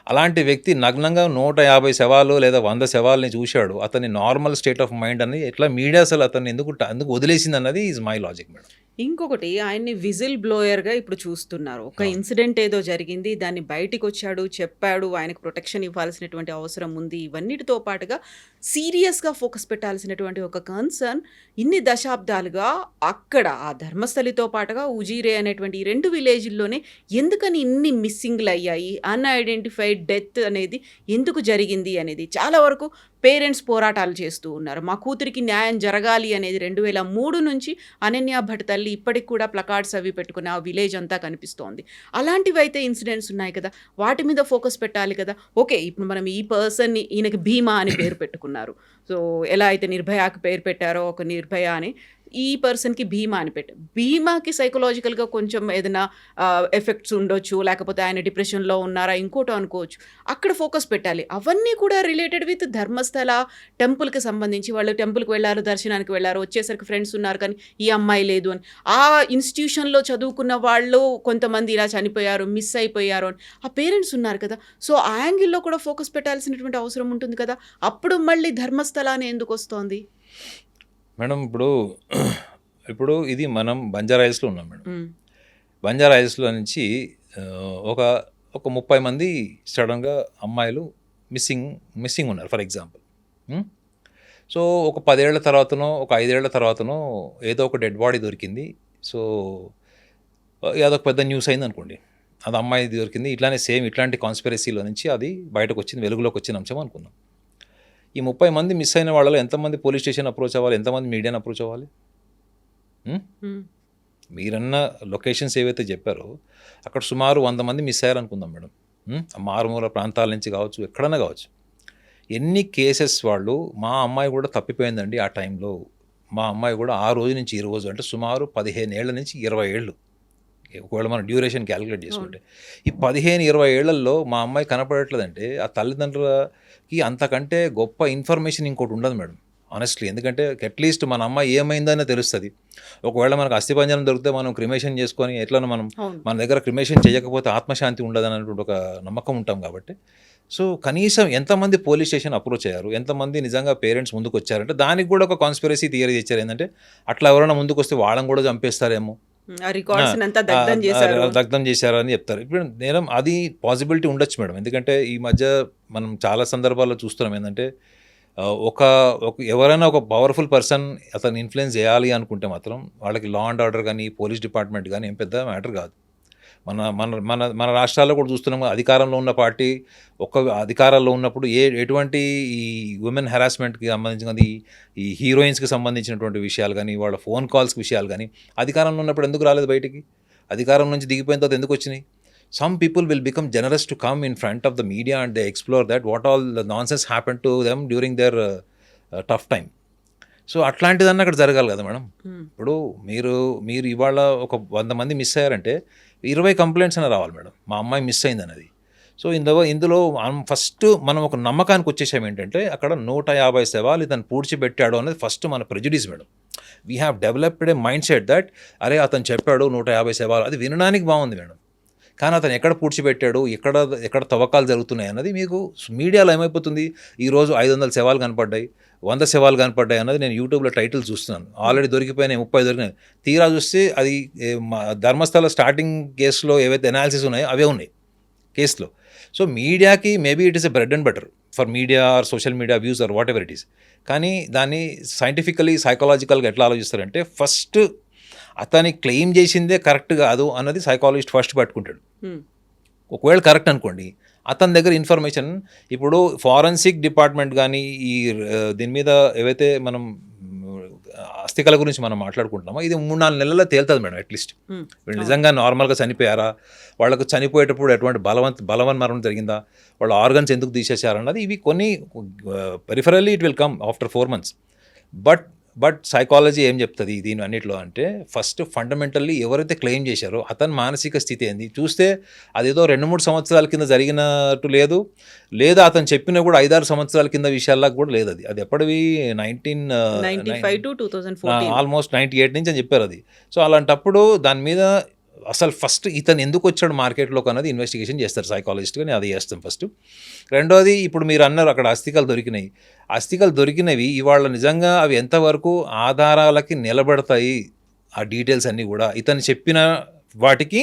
అలాంటి వ్యక్తి నగ్నంగా 150 శవాలు లేదా 100 శవాలని చూశాడు. అతని నార్మల్ స్టేట్ ఆఫ్ మైండ్ అని ఎట్లా మీడియా అసలు అతన్ని ఎందుకు వదిలేసింది అన్నది ఈజ్ మై లాజిక్ మేడం. ఇంకొకటి, ఆయన్ని విజిల్ బ్లోయర్గా ఇప్పుడు చూస్తున్నారు. ఒక ఇన్సిడెంట్ ఏదో జరిగింది, దాన్ని బయటికి వచ్చాడు, చెప్పాడు, ఆయనకు ప్రొటెక్షన్ ఇవ్వాల్సినటువంటి అవసరం ఉంది. ఇవన్నిటితో పాటుగా సీరియస్గా ఫోకస్ పెట్టాల్సినటువంటి ఒక కన్సర్న్ ఇన్ని దశాబ్దాలుగా అక్కడ ఆ ధర్మస్థలితో పాటుగా ఉజీరే అనేటువంటి ఈ 2 విలేజ్ల్లోనే ఎందుకని ఇన్ని మిస్సింగ్లు అయ్యాయి, అన్ఐడెంటిఫైడ్ డెత్ అనేది ఎందుకు జరిగింది అనేది చాలా వరకు పేరెంట్స్ పోరాటాలు చేస్తూ ఉన్నారు. మా కూతురికి న్యాయం జరగాలి అనేది 2003 నుంచి అనన్య భట్ తల్లి ఇప్పటికి కూడా ప్లకార్డ్స్ అవి పెట్టుకుని ఆ విలేజ్ అంతా కనిపిస్తోంది. అలాంటివి అయితే ఇన్సిడెంట్స్ ఉన్నాయి కదా, వాటి మీద ఫోకస్ పెట్టాలి కదా. ఓకే, ఇప్పుడు మనం ఈ పర్సన్ని, ఈయనకి భీమా అని పేరు పెట్టుకున్నారు. సో ఎలా అయితే నిర్భయాకి పేరు పెట్టారో ఒక నిర్భయ అని, ఈ పర్సన్కి భీమా అని పెట్టారు. భీమాకి సైకలాజికల్గా కొంచెం ఏదైనా ఎఫెక్ట్స్ ఉండొచ్చు, లేకపోతే ఆయన డిప్రెషన్లో ఉన్నారా ఇంకోటో అనుకోవచ్చు. అక్కడ ఫోకస్ పెట్టాలి. అవన్నీ కూడా రిలేటెడ్ విత్ ధర్మస్థల టెంపుల్కి సంబంధించి. వాళ్ళు టెంపుల్కి వెళ్ళారు, దర్శనానికి వెళ్ళారు, వచ్చేసరికి ఫ్రెండ్స్ ఉన్నారు కానీ ఈ అమ్మాయి లేదు అని. ఆ ఇన్స్టిట్యూషన్లో చదువుకున్న వాళ్ళు కొంతమంది ఇలా చనిపోయారు, మిస్ అయిపోయారు అని ఆ పేరెంట్స్ ఉన్నారు కదా. సో ఆ యాంగిల్లో కూడా ఫోకస్ పెట్టాల్సినటువంటి అవసరం ఉంటుంది కదా. అప్పుడు మళ్ళీ ధర్మస్థల అని ఎందుకు వస్తోంది మేడం? ఇప్పుడు ఇది మనం బంజారాయిల్స్లో ఉన్నాం మేడం. బంజారాయిల్స్లో నుంచి ఒక 30 మంది సడన్గా అమ్మాయిలు మిస్సింగ్ ఉన్నారు ఫర్ ఎగ్జాంపుల్. సో ఒక 10 ఏళ్ల తర్వాతనో ఒక 5 ఏళ్ల తర్వాతనో ఏదో ఒక డెడ్ బాడీ దొరికింది. సో అదొక పెద్ద న్యూస్ అయింది అనుకోండి. అది అమ్మాయి దొరికింది, ఇట్లానే సేమ్ ఇట్లాంటి కాన్స్పిరసీలో నుంచి అది బయటకు వచ్చింది, వెలుగులోకి వచ్చిన అంశం అనుకున్నాం. ఈ 30 మంది మిస్ అయిన వాళ్ళలో ఎంతమంది పోలీస్ స్టేషన్ అప్రోచ్ అవ్వాలి, ఎంతమంది మీడియాని అప్రోచ్ అవ్వాలి? మీరన్న లొకేషన్స్ ఏవైతే చెప్పారో అక్కడ సుమారు 100 మంది మిస్ అయ్యారు అనుకుందాం మేడం. మారుమూల ప్రాంతాల నుంచి కావచ్చు, ఎక్కడన్నా కావచ్చు. ఎన్ని కేసెస్ వాళ్ళు, మా అమ్మాయి కూడా తప్పిపోయిందండి ఆ టైంలో, మా అమ్మాయి కూడా ఆ రోజు నుంచి ఈ రోజు అంటే సుమారు 15 ఏళ్ల నుంచి 20 ఏళ్ళు, ఒకవేళ మనం డ్యూరేషన్ క్యాలిక్యులేట్ చేసుకుంటే ఈ 15-20 ఏళ్లలో మా అమ్మాయి కనపడట్లేదంటే ఆ తల్లిదండ్రులకి అంతకంటే గొప్ప ఇన్ఫర్మేషన్ ఇంకోటి ఉండదు మేడం, ఆనెస్ట్లీ. ఎందుకంటే అట్లీస్ట్ మన అమ్మాయి ఏమైందనే తెలుస్తుంది. ఒకవేళ మనకు అస్థిపంజరం దొరికితే మనం క్రిమేషన్ చేసుకొని ఎట్లనో మనం మన దగ్గర క్రిమేషన్ చేయకపోతే ఆత్మశాంతి ఉండదు అన్నటువంటి ఒక నమ్మకం ఉంటాం కాబట్టి, సో కనీసం ఎంతమంది పోలీస్ స్టేషన్ అప్రోచ్ అయ్యారు, ఎంతమంది నిజంగా పేరెంట్స్ ముందుకు వచ్చారంటే దానికి కూడా ఒక కాన్స్పిరసీ థియరీ ఇచ్చారు. ఏంటంటే అట్లా ఎవరైనా ముందుకు వస్తే వాళ్ళని కూడా చంపేస్తారేమో, దగ్ధం చేశారు అని చెప్తారు. ఇప్పుడు నేను అది పాసిబిలిటీ ఉండొచ్చు మేడం. ఎందుకంటే ఈ మధ్య మనం చాలా సందర్భాల్లో చూస్తున్నాం ఏంటంటే ఒక ఎవరైనా ఒక పవర్ఫుల్ పర్సన్ అతను ఇన్ఫ్లుయెన్స్ చేయాలి అనుకుంటే మాత్రం వాళ్ళకి లా అండ్ ఆర్డర్ కానీ పోలీస్ డిపార్ట్మెంట్ కానీ ఏం పెద్ద మ్యాటర్ కాదు. మన మన మన మన రాష్ట్రాల్లో కూడా చూస్తున్నాం, అధికారంలో ఉన్న పార్టీ అధికారాల్లో ఉన్నప్పుడు ఎటువంటి ఈ ఉమెన్ హెరాస్మెంట్కి సంబంధించినది, ఈ హీరోయిన్స్కి సంబంధించినటువంటి విషయాలు కానీ, వాళ్ళ ఫోన్ కాల్స్కి విషయాలు కానీ అధికారంలో ఉన్నప్పుడు ఎందుకు రాలేదు బయటికి? అధికారం నుంచి దిగిపోయిన తర్వాత ఎందుకు వచ్చినాయి? Some people will become generous to come in front of the media and they explore that what all the nonsense happened to them during their tough time. So అట్లాంటిదన్నా అక్కడ జరగాలి కదా మేడం. ఇప్పుడు మీరు ఇవాళ ఒక 100 మంది మిస్ అయ్యారంటే 20 కంప్లైంట్స్ అయినా రావాలి మేడం, మా అమ్మాయి మిస్ అయింది అన్నది. సో ఇందులో ఫస్ట్ మనం ఒక నమ్మకానికి వచ్చేసాం ఏంటంటే అక్కడ 150 శవాలు ఇతను పూడ్చిపెట్టాడు అనేది ఫస్ట్ మన prejudice madam. We have developed A mind set that అరే అతను చెప్పాడు 150 శవాలు, అది వినడానికి బాగుంది మేడం. కానీ అతను ఎక్కడ పూడ్చిపెట్టాడు, ఎక్కడ తవ్వకాలు జరుగుతున్నాయి అన్నది మీకు మీడియాలో ఏమైపోతుంది, ఈరోజు 500 శవాలు కనపడ్డాయి, 100 శవాలు కనపడ్డాయి అన్నది నేను యూట్యూబ్లో టైటిల్ చూస్తున్నాను. ఆల్రెడీ దొరికిపోయినాయి, 30 దొరికినాయి. తీరా చూస్తే అది ధర్మస్థల స్టార్టింగ్ కేసులో ఏవైతే అనాలిసిస్ ఉన్నాయో అవే ఉన్నాయి కేసులో. సో మీడియాకి maybe it is a bread and butter for media or social media views or whatever it is. కానీ దాన్ని సైంటిఫికలీ సైకాలజికల్గా ఎట్లా ఆలోచిస్తారంటే ఫస్ట్ అతని క్లెయిమ్ చేసిందే కరెక్ట్ కాదు అన్నది సైకాలజిస్ట్ ఫస్ట్ పట్టుకుంటాడు. ఒకవేళ కరెక్ట్ అనుకోండి, అతని దగ్గర ఇన్ఫర్మేషన్ ఇప్పుడు ఫారెన్సిక్ డిపార్ట్మెంట్ కానీ ఈ దీని మీద ఏవైతే మనం అస్థికల గురించి మనం మాట్లాడుకుంటున్నామో ఇది 3-4 నెలల్లో తేలుతుంది మేడం. అట్లీస్ట్ వీళ్ళు నిజంగా నార్మల్గా చనిపోయారా, వాళ్ళకు చనిపోయేటప్పుడు ఎటువంటి బలవన్ మరణం జరిగిందా, వాళ్ళ ఆర్గన్స్ ఎందుకు తీసేశారన్నది ఇవి కొన్ని peripherally it will come after 4 months. But psychology ఏం చెప్తుంది దీని అన్నిట్లో అంటే ఫస్ట్ ఫండమెంటల్లీ ఎవరైతే క్లెయిమ్ చేశారో అతని మానసిక స్థితి ఏంది చూస్తే అదేదో 2-3 సంవత్సరాల కింద జరిగినట్టు లేదు, లేదా అతను చెప్పినా కూడా 5-6 సంవత్సరాల కింద విషయాల్లో కూడా లేదు. అది ఎప్పటివి 1995 to 2014 ఆల్మోస్ట్ 98 నుంచి అని చెప్పారు అది. సో అలాంటప్పుడు దాని మీద అసలు ఫస్ట్ ఇతను ఎందుకు వచ్చాడు మార్కెట్లోకి అన్నది ఇన్వెస్టిగేషన్ చేస్తారు సైకాలజిస్ట్, కానీ అది చేస్తాం ఫస్ట్. రెండోది ఇప్పుడు మీరు అన్నారు అక్కడ అస్థికలు దొరికినవి ఇవాళ నిజంగా అవి ఎంతవరకు ఆధారాలకి నిలబడతాయి, ఆ డీటెయిల్స్ అన్నీ కూడా ఇతను చెప్పిన వాటికి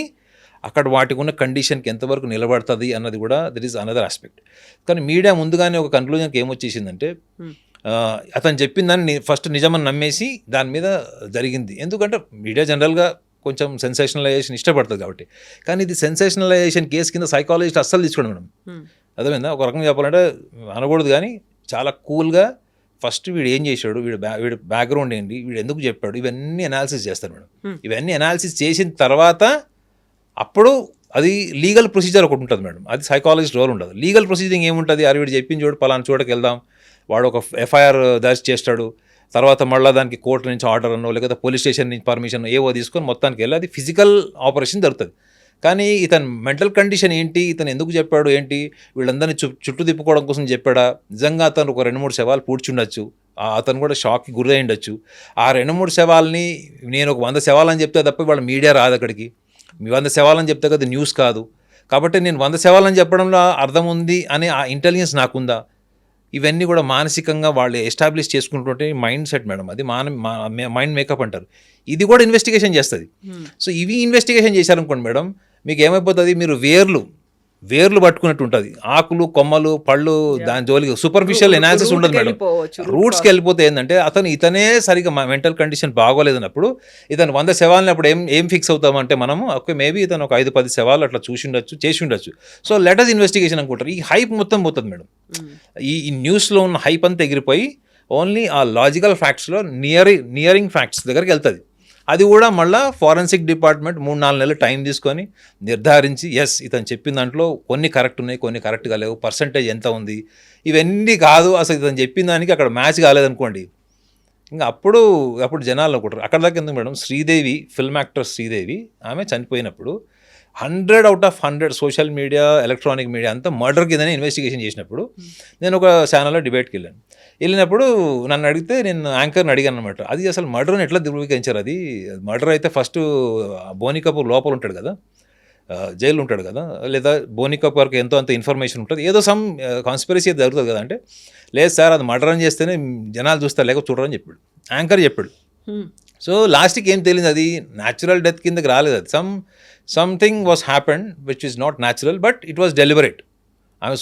అక్కడ వాటికి ఉన్న కండిషన్కి ఎంతవరకు నిలబడుతుంది అన్నది కూడా దట్ ఈస్ అనదర్ ఆస్పెక్ట్. కానీ మీడియా ముందుగానే ఒక కన్క్లూజన్కి ఏమొచ్చేసిందంటే అతను చెప్పిన దాన్ని ఫస్ట్ నిజమని నమ్మేసి దాని మీద జరిగింది. ఎందుకంటే మీడియా జనరల్గా కొంచెం సెన్సేషనలైజేషన్ ఇష్టపడుతుంది కాబట్టి. కానీ ఇది సెన్సేషనలైజేషన్ కేసు కింద సైకాలజిస్ట్ అస్సలు తీసుకోండి మేడం. అర్థమైందా? ఒక రకంగా చెప్పాలంటే అనకూడదు కానీ చాలా కూల్గా ఫస్ట్ వీడు ఏం చేశాడు, వీడు బ్యాక్గ్రౌండ్ ఏంటి, వీడు ఎందుకు చెప్పాడు, ఇవన్నీ అనాలిసిస్ చేస్తారు మేడం. ఇవన్నీ అనాలిసిస్ చేసిన తర్వాత అప్పుడు అది లీగల్ ప్రొసీజర్ ఒకటి ఉంటుంది మేడం, అది సైకాలజిస్ట్ రోల్ ఉండదు. లీగల్ ప్రొసీజరింగ్ ఏముంటుంది, అది వీడు చెప్పిన చోటు పలానా చోటకి వెళ్దాం, వాడు ఒక ఎఫ్ఐఆర్ దర్జ్ చేస్తాడు, తర్వాత మళ్ళీ దానికి కోర్టు నుంచి ఆర్డర్ అనో లేకపోతే పోలీస్ స్టేషన్ నుంచి పర్మిషన్ ఏవో తీసుకొని మొత్తానికి వెళ్ళి అది ఫిజికల్ ఆపరేషన్ జరుగుతుంది. కానీ ఇతని మెంటల్ కండిషన్ ఏంటి, ఇతను ఎందుకు చెప్పాడు ఏంటి, వీళ్ళందరినీ చుట్టూ తిప్పుకోవడం కోసం చెప్పాడా, నిజంగా అతను ఒక 2-3 శవాలు పూడ్చుండొచ్చు, అతను కూడా షాక్కి గురై ఉండొచ్చు. ఆ 2-3 శవాలని నేను ఒక 100 శవాలని చెప్తే తప్ప వాళ్ళ మీడియా రాదు అక్కడికి, మీ 100 శవాలని చెప్తే కదా న్యూస్ కాదు. కాబట్టి నేను 100 శవాలని చెప్పడంలో అర్థం ఉంది అనే ఆ ఇంటెలిజెన్స్ నాకుందా, ఇవన్నీ కూడా మానసికంగా వాళ్ళు ఎస్టాబ్లిష్ చేసుకుంటుంటే మైండ్ సెట్ మేడం, అది మైండ్ మేకప్ అంటారు. ఇది కూడా ఇన్వెస్టిగేషన్ చేస్తుంది. సో ఇవి ఇన్వెస్టిగేషన్ చేశారనుకోండి మేడం, మీకు ఏమైపోతుంది, మీరు వేర్లు పట్టుకున్నట్టు ఉంటుంది, ఆకులు కొమ్మలు పళ్ళు దాని జోలికి సూపర్ఫిషియల్ ఎనాలిసిస్ ఉండదు మేడం. రూట్స్కి వెళ్ళిపోతే ఏంటంటే ఇతనే సరిగ్గా మెంటల్ కండిషన్ బాగోలేదన్నప్పుడు ఇతను 100 శవాలని అప్పుడు ఏం ఫిక్స్ అవుతామంటే మనము ఓకే మేబీ ఇతను ఒక 5-10 శవాలు అట్లా చేసి ఉండొచ్చు. సో లెటర్స్ ఇన్వెస్టిగేషన్ అనుకుంటారు. ఈ హైప్ మొత్తం పోతుంది మేడం, ఈ న్యూస్లో ఉన్న హైప్ అంతా ఎగిరిపోయి ఓన్లీ ఆ లాజికల్ ఫ్యాక్ట్స్లో నియరింగ్ ఫ్యాక్ట్స్ దగ్గరికి వెళ్తుంది. అది కూడా మళ్ళీ ఫారెన్సిక్ డిపార్ట్మెంట్ 3-4 నెలలు టైం తీసుకొని నిర్ధారించి ఎస్ ఇతను చెప్పిన దాంట్లో కొన్ని కరెక్ట్ ఉన్నాయి, కొన్ని కరెక్ట్గా లేవు, పర్సంటేజ్ ఎంత ఉంది, ఇవన్నీ కాదు అసలు ఇతను చెప్పిన దానికి అక్కడ మ్యాచ్ కాలేదనుకోండి, ఇంకా అప్పుడు జనాలు అనుకుంటారు. అక్కడ దాకా ఎందుకు madam, Sridevi film actor Sridevi ఆమె చనిపోయినప్పుడు 100/100 సోషల్ మీడియా, ఎలక్ట్రానిక్ మీడియా అంతా మర్డర్ కిందనే ఇన్వెస్టిగేషన్ చేసినప్పుడు నేను ఒక ఛానల్లో డిబేట్కి వెళ్ళినప్పుడు నన్ను అడిగితే నేను యాంకర్ని అడిగాను అనమాట, అది అసలు మర్డర్ని ఎట్లా ధృవీకరించారు, అది మర్డర్ అయితే ఫస్ట్ బోనీ కపూర్ లోపల ఉంటాడు కదా, జైలు ఉంటాడు కదా, లేదా బోనీ కపూర్కి ఎంతో అంత ఇన్ఫర్మేషన్ ఉంటుంది, ఏదో సమ్ కాన్స్పిరసీ జరుగుతుంది కదా అంటే, లేదు సార్ అది మర్డర్ అని చేస్తేనే జనాలు చూస్తారు లేక చూడరని చెప్పాడు, యాంకర్ చెప్పాడు. సో లాస్ట్కి ఏం తెలియదు, అది న్యాచురల్ డెత్ కిందకి రాలేదు, అది something was happened which is not natural but it was deliberate. ఆమె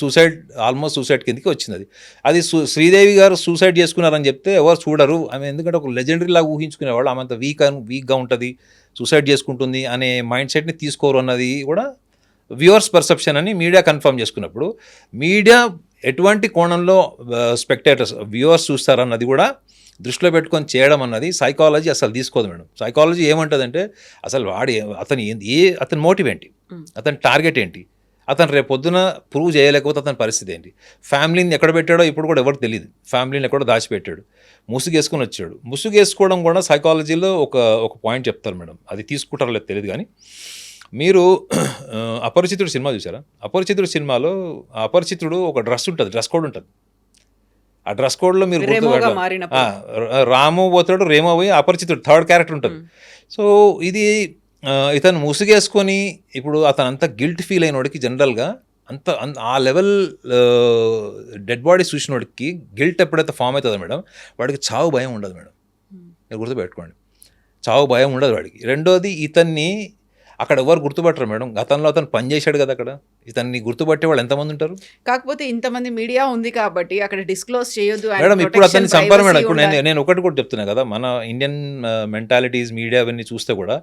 ఆల్మోస్ట్ సూసైడ్ కిందకి వచ్చింది. అది శ్రీదేవి గారు సూసైడ్ చేసుకున్నారని చెప్తే ఎవరు చూడరు, ఆమె ఎందుకంటే ఒక లెజెండరీ లాగా ఊహించుకునేవాళ్ళు, ఆమె అంత వీక్గా ఉంటుంది, సూసైడ్ చేసుకుంటుంది అనే మైండ్ సెట్ని తీసుకోరు అన్నది కూడా వ్యూవర్స్ పర్సెప్షన్ అని మీడియా కన్ఫర్మ్ చేసుకున్నప్పుడు, మీడియా ఎటువంటి కోణంలో స్పెక్టేటర్స్ వ్యూవర్స్ చూస్తారన్నది కూడా దృష్టిలో పెట్టుకొని చేయడం అన్నది సైకాలజీ అసలు తీసుకోదు మేడం. సైకాలజీ ఏమంటుందంటే అసలు అతని మోటివ్ ఏంటి, అతని టార్గెట్ ఏంటి, అతను రేపు పొద్దున ప్రూవ్ చేయలేకపోతే అతని పరిస్థితి ఏంటి, ఫ్యామిలీని ఎక్కడ పెట్టాడో ఇప్పుడు కూడా ఎవరికి తెలియదు, ఫ్యామిలీని ఎక్కడో దాచిపెట్టాడు, ముసుగేసుకొని వచ్చాడు. ముసుగేసుకోవడం కూడా సైకాలజీలో ఒక పాయింట్ చెప్తారు మేడం, అది తీసుకుంటారో లేదు తెలియదు కానీ, మీరు అపరిచితుడు సినిమా చూసారా? అపరిచితుడు సినిమాలో అపరిచితుడు ఒక డ్రెస్ కోడ్ ఉంటుంది, ఆ డ్రెస్ కోడ్లో మీరు రాము పోతాడు, రేమో పోయి అపరిచితుడు థర్డ్ క్యారెక్టర్ ఉంటుంది. సో ఇది ఇతను ముసుగేసుకొని ఇప్పుడు అతను అంత గిల్ట్ ఫీల్ అయినోడికి జనరల్గా ఆ లెవెల్ డెడ్ బాడీస్ చూసినోడికి గిల్ట్ ఎప్పుడైతే ఫామ్ అవుతుందో మేడం, వాడికి చావు భయం ఉండదు మేడం, మీరు గుర్తుపెట్టుకోండి, చావు భయం ఉండదు వాడికి. రెండోది ఇతన్ని అక్కడ ఎవరు గుర్తుపట్టరు మేడం, గతంలో అతను పనిచేశాడు కదా అక్కడ, ఇతన్ని గుర్తుపట్టే వాళ్ళు ఎంతమంది ఉంటారు? కాకపోతే ఇంతమంది మీడియా ఉంది కాబట్టి అక్కడ డిస్క్లోజ్ చేయొద్దు మేడం. ఇప్పుడు అతన్ని చంపారు మేడం. ఇప్పుడు నేను ఒకటి కూడా చెప్తున్నా కదా, మన ఇండియన్ మెంటాలిటీస్ మీడియా అవన్నీ చూస్తే కూడా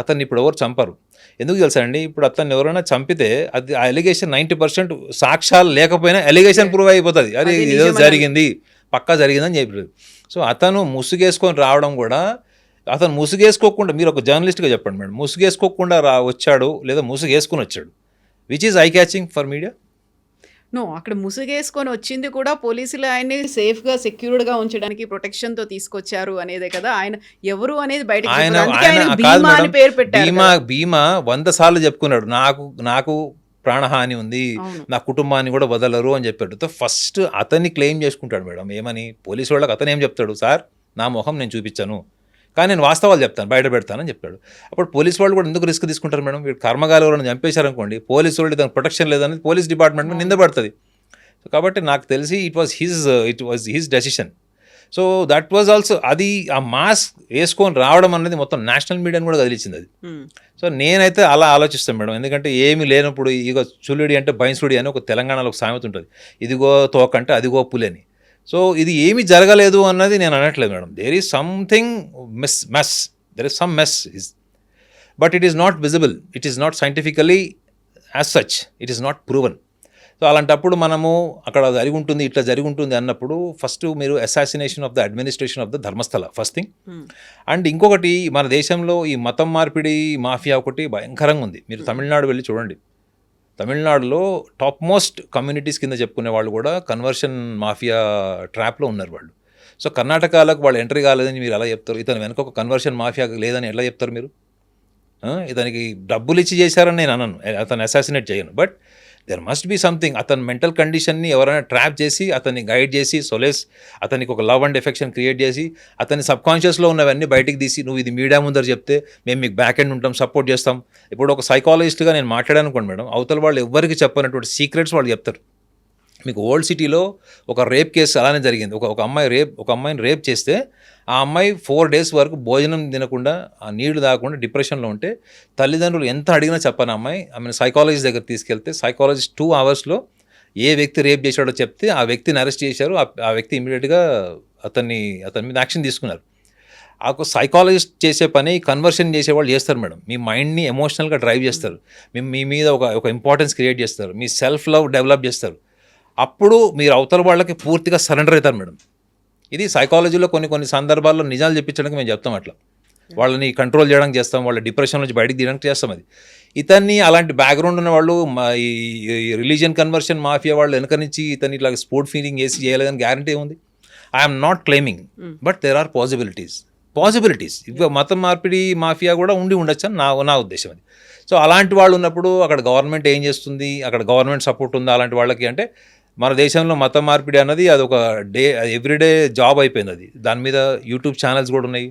అతన్ని ఇప్పుడు ఎవరు చంపరు. ఎందుకు తెలుసా అండి, ఇప్పుడు అతన్ని ఎవరైనా చంపితే అది ఆ ఎలిగేషన్ 90% సాక్ష్యాలు లేకపోయినా ఎలిగేషన్ ప్రూవ్ అయిపోతుంది, అది ఏదో జరిగింది పక్కా జరిగిందని చెప్పారు. సో అతను ముసుగేసుకొని రావడం కూడా, అతను ముసుగేసుకోకుండా, మీరు ఒక జర్నలిస్ట్గా చెప్పండి మేడం, ముసుగేసుకోకుండా వచ్చాడు లేదా ముసుగేసుకొని వచ్చాడు, which is I catching for media? No, అక్కడ ముసుగేసుకొని వచ్చింది కూడా పోలీసులు ఆయన్ని సేఫ్గా సెక్యూర్డ్గా ఉంచడానికి ప్రొటెక్షన్తో తీసుకొచ్చారు అనేదే కదా, ఆయన ఎవరు అనేది బయటకు పేరు పెట్టారు. భీమా 100 సార్లు చెప్పుకున్నాడు, నాకు ప్రాణహాని ఉంది, నా కుటుంబాన్ని కూడా వదలరు అని చెప్పాడు. ఫస్ట్ అతన్ని క్లెయిమ్ చేసుకుంటాడు మేడం, ఏమని పోలీసు వాళ్ళకి అతను ఏం చెప్తాడు, సార్ నా మొహం నేను చూపించాను కానీ నేను వాస్తవాలు చెప్తాను, బయట పెడతానని చెప్తాడు. అప్పుడు పోలీసు వాళ్ళు కూడా ఎందుకు రిస్క్ తీసుకుంటారు మేడం? వీడు కర్మగాలు ఎవరైనా చంపేశారనుకోండి, పోలీసు వాళ్ళు దానికి ప్రొటెక్షన్ లేదని పోలీస్ డిపార్ట్మెంట్ మీద నిందపడుతుంది. సో కాబట్టి నాకు తెలిసి it was his decision. So that was also, అది ఆ మాస్క్ వేసుకొని రావడం అనేది మొత్తం నేషనల్ మీడియాని కూడా కదిలించింది అది. సో నేనైతే అలా ఆలోచిస్తాను మేడం, ఎందుకంటే ఏమీ లేనప్పుడు ఇగో చుల్లుడి అంటే బైన్సుడి అని ఒక తెలంగాణలో ఒక సామెత ఉంటుంది, ఇదిగో తోకంటే అదిగో పులని. సో ఇది ఏమీ జరగలేదు అన్నది నేను అనట్లేదు madam, there is something there is some mess, but it is not visible, it is not scientifically as such, it is not proven. So అలాంటప్పుడు మనము అక్కడ జరిగి ఉంటుంది, ఇట్లా జరిగి ఉంటుంది అన్నప్పుడు ఫస్ట్ మీరు assassination of the administration of the Dharmasthala first thing. And ఇంకొకటి, మన దేశంలో ఈ మతం మార్పిడి మాఫియా ఒకటి భయంకరంగా ఉంది. మీరు తమిళనాడు వెళ్ళి చూడండి, తమిళనాడులో టాప్ మోస్ట్ కమ్యూనిటీస్ కింద చెప్పుకునే వాళ్ళు కూడా కన్వర్షన్ మాఫియా ట్రాప్లో ఉన్నారు వాళ్ళు. సో కర్ణాటకలోకి వాళ్ళు ఎంట్రీ కాలేదని మీరు ఎలా చెప్తారు? ఇతను వెనక ఒక కన్వర్షన్ మాఫియా లేదని ఎలా చెప్తారు మీరు? ఇతనికి డబ్బులు ఇచ్చి చేశారని నేను అనను, అతను అసాసినేట్ చేయను, but there must be something. అతని మెంటల్ కండిషన్ని ఎవరైనా ట్రాప్ చేసి అతన్ని గైడ్ చేసి సొలేస్, అతనికి ఒక లవ్ అండ్ ఎఫెక్షన్ క్రియేట్ చేసి అతని సబ్కాన్షియస్లో ఉన్నవన్నీ బయటికి తీసి నువ్వు ఇది మీడియా ముందర చెప్తే మేము మీకు బ్యాక్ ఎండ్ ఉంటాం, సపోర్ట్ చేస్తాం. ఇప్పుడు ఒక సైకాలజిస్ట్గా నేను మాట్లాడాను అనుకోండి మేడం, అవతల వాళ్ళు ఎవరికి చెప్పనటువంటి సీక్రెట్స్ వాళ్ళు చెప్తారు. మీకు ఓల్డ్ సిటీలో ఒక రేప్ కేసు అలానే జరిగింది. ఒక అమ్మాయిని రేప్ చేస్తే ఆ అమ్మాయి 4 days వరకు భోజనం తినకుండా, ఆ నీళ్లు తాగకుండా డిప్రెషన్లో ఉంటే తల్లిదండ్రులు ఎంత అడిగినా చెప్పని అమ్మాయి ఆమెను సైకాలజిస్ట్ దగ్గర తీసుకెళ్తే సైకాలజిస్ట్ 2 hours ఏ వ్యక్తి రేప్ చేశాడో చెప్తే ఆ వ్యక్తిని అరెస్ట్ చేశారు. ఆ వ్యక్తి ఇమీడియట్గా అతని మీద యాక్షన్ తీసుకున్నారు. ఆ సైకాలజిస్ట్ చేసే పని కన్వర్షన్ చేసేవాళ్ళు చేస్తారు మేడం. మీ మైండ్ని ఎమోషనల్గా డ్రైవ్ చేస్తారు, మీ మీద ఒక ఇంపార్టెన్స్ క్రియేట్ చేస్తారు, మీ సెల్ఫ్ లవ్ డెవలప్ చేస్తారు. అప్పుడు మీరు అవతల వాళ్ళకి పూర్తిగా సరెండర్ అవుతారు మేడం. ఇది సైకాలజీలో కొన్ని సందర్భాల్లో నిజాలు చెప్పించడానికి మేము చెప్తాం అట్లా. వాళ్ళని కంట్రోల్ చేయడానికి చేస్తాం, వాళ్ళ డిప్రెషన్ నుంచి బయటికి తీయడానికి చేస్తాం. అది ఇతన్ని అలాంటి బ్యాక్గ్రౌండ్ ఉన్న వాళ్ళు ఈ రిలీజియన్ కన్వర్షన్ మాఫియా వాళ్ళు వెనక నుంచి ఇతన్ని ఇట్లా స్పోర్ట్ ఫీలింగ్ వేసి చేయలేదని గ్యారంటీ ఉంది. I'm not claiming, but there are possibilities. ఇక మతం మార్పిడి మాఫియా కూడా ఉండొచ్చు అని నా ఉద్దేశం. అది సో అలాంటి వాళ్ళు ఉన్నప్పుడు అక్కడ గవర్నమెంట్ ఏం చేస్తుంది, అక్కడ గవర్నమెంట్ సపోర్ట్ ఉందా అలాంటి వాళ్ళకి అంటే? మన దేశంలో మతం మార్పిడి అన్నది అది ఒక ఎవ్రీడే జాబ్ అయిపోయింది. అది దాని మీద యూట్యూబ్ ఛానల్స్ కూడా ఉన్నాయి,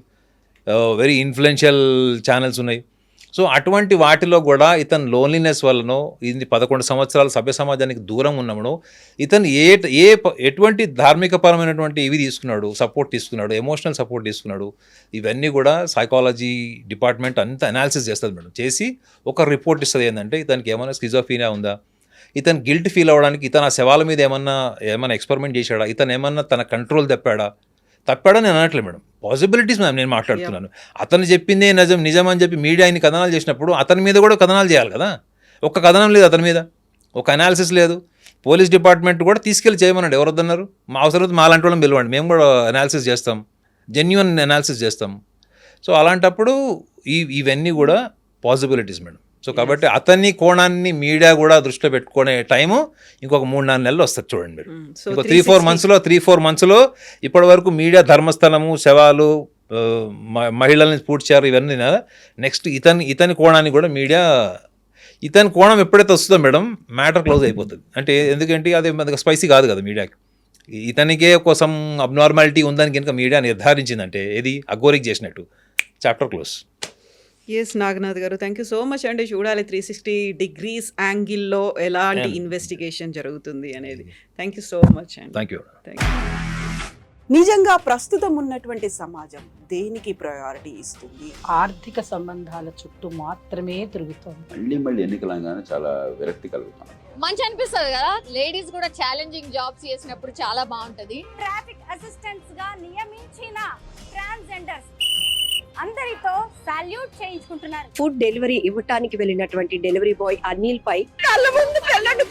వెరీ ఇన్ఫ్లుయెన్షియల్ ఛానల్స్ ఉన్నాయి. సో అటువంటి వాటిలో కూడా ఇతను లోన్లీనెస్ వల్లనో, ఇది 11 సంవత్సరాలు సభ్య సమాజానికి దూరం ఉన్నామనో, ఇతను ఎటువంటి ధార్మికపరమైనటువంటి ఇవి తీసుకున్నాడు, సపోర్ట్ తీసుకున్నాడు, ఎమోషనల్ సపోర్ట్ తీసుకున్నాడు, ఇవన్నీ కూడా సైకాలజీ డిపార్ట్మెంట్ అంతా అనాలిసిస్ చేస్తుంది మేడం. చేసి ఒక రిపోర్ట్ ఇస్తుంది. ఏంటంటే ఇతనికి ఏమైనా స్కిజోఫీనియా ఉందా, ఇతను గిల్ట్ ఫీల్ అవ్వడానికి ఇతను ఆ శవాల మీద ఏమన్నా ఎక్స్పెరిమెంట్ చేశాడా, ఇతను ఏమన్నా తన కంట్రోల్ తప్పాడని నేను అనట్లేదు మేడం. పాసిబిలిటీస్ నేను మాట్లాడుతున్నాను. అతను చెప్పిందే నిజం అని చెప్పి మీడియా ఇన్ని కథనాలు చేసినప్పుడు అతని మీద కూడా కథనాలు చేయాలి కదా. ఒక్క కథనం లేదు అతని మీద, ఒక అనాలిసిస్ లేదు. పోలీస్ డిపార్ట్మెంట్ కూడా తీసుకెళ్ళి చేయమన్నాడు. ఎవరు వద్దన్నారు? మా అవసరం మా లాంటి వాళ్ళని పిలవండి, మేము కూడా అనాలిసిస్ చేస్తాం, జెన్యున్ అనాలిసిస్ చేస్తాం. సో అలాంటప్పుడు ఇవన్నీ కూడా పాసిబిలిటీస్ మేడం. సో కాబట్టి అతన్ని కోణాన్ని మీడియా కూడా దృష్టిలో పెట్టుకునే టైము ఇంకొక 3-4 నెలలు వస్తుంది చూడండి మీరు. ఇంకో 3-4 మంత్స్లో ఇప్పటి వరకు మీడియా ధర్మస్థలము, శవాలు, మహిళల్ని పూడ్చారు, ఇవన్నీ నెక్స్ట్ ఇతని కోణాన్ని కూడా మీడియా, ఇతని కోణం ఎప్పుడైతే వస్తుందో మేడం మ్యాటర్ క్లోజ్ అయిపోతుంది. అంటే ఎందుకంటే అది స్పైసీ కాదు కదా మీడియాకి. ఇతనికే కోసం అబ్నార్మాలిటీ ఉందని కనుక మీడియా నిర్ధారించిందంటే ఏది అఘోరికి చేసినట్టు, చాప్టర్ క్లోజ్. ఎస్ నాగనాథ్ గారు, థ్యాంక్ యూ సో మచ్ అండి. చూడాలి 360 degrees యాంగిల్లో ఎలాంటి ఇన్వెస్టిగేషన్ జరుగుతుంది అనేది. థ్యాంక్ యూ సో మచ్ అండి. Thank you. నిజంగా ప్రస్తుతం ఉన్నటువంటి సమాజం దేనికి ప్రయారిటీ ఇస్తుంది? ఆర్థిక సంబంధాల చుట్టూ మాత్రమే తిరుగుతోంది. మళ్ళీ ఎన్నికలంగానే చాలా విరక్తి కలుగుతాం. మంచి అనిపిస్తుంది కదా, లేడీస్ కూడా ఛాలెంజింగ్ జాబ్స్ చేసినప్పుడు చాలా బాగుంటది. ట్రాఫిక్ అసిస్టెంట్స్ గా నియమించిన ట్రాన్స్జెండర్స్ అందరితో సాల్యూట్ చేయించుకుంటున్నారు. ఫుడ్ డెలివరీ ఇవ్వటానికి వెళ్ళినటువంటి డెలివరీ బాయ్ అనిల్ పై కళ్ళ ముందు పెళ్ళండి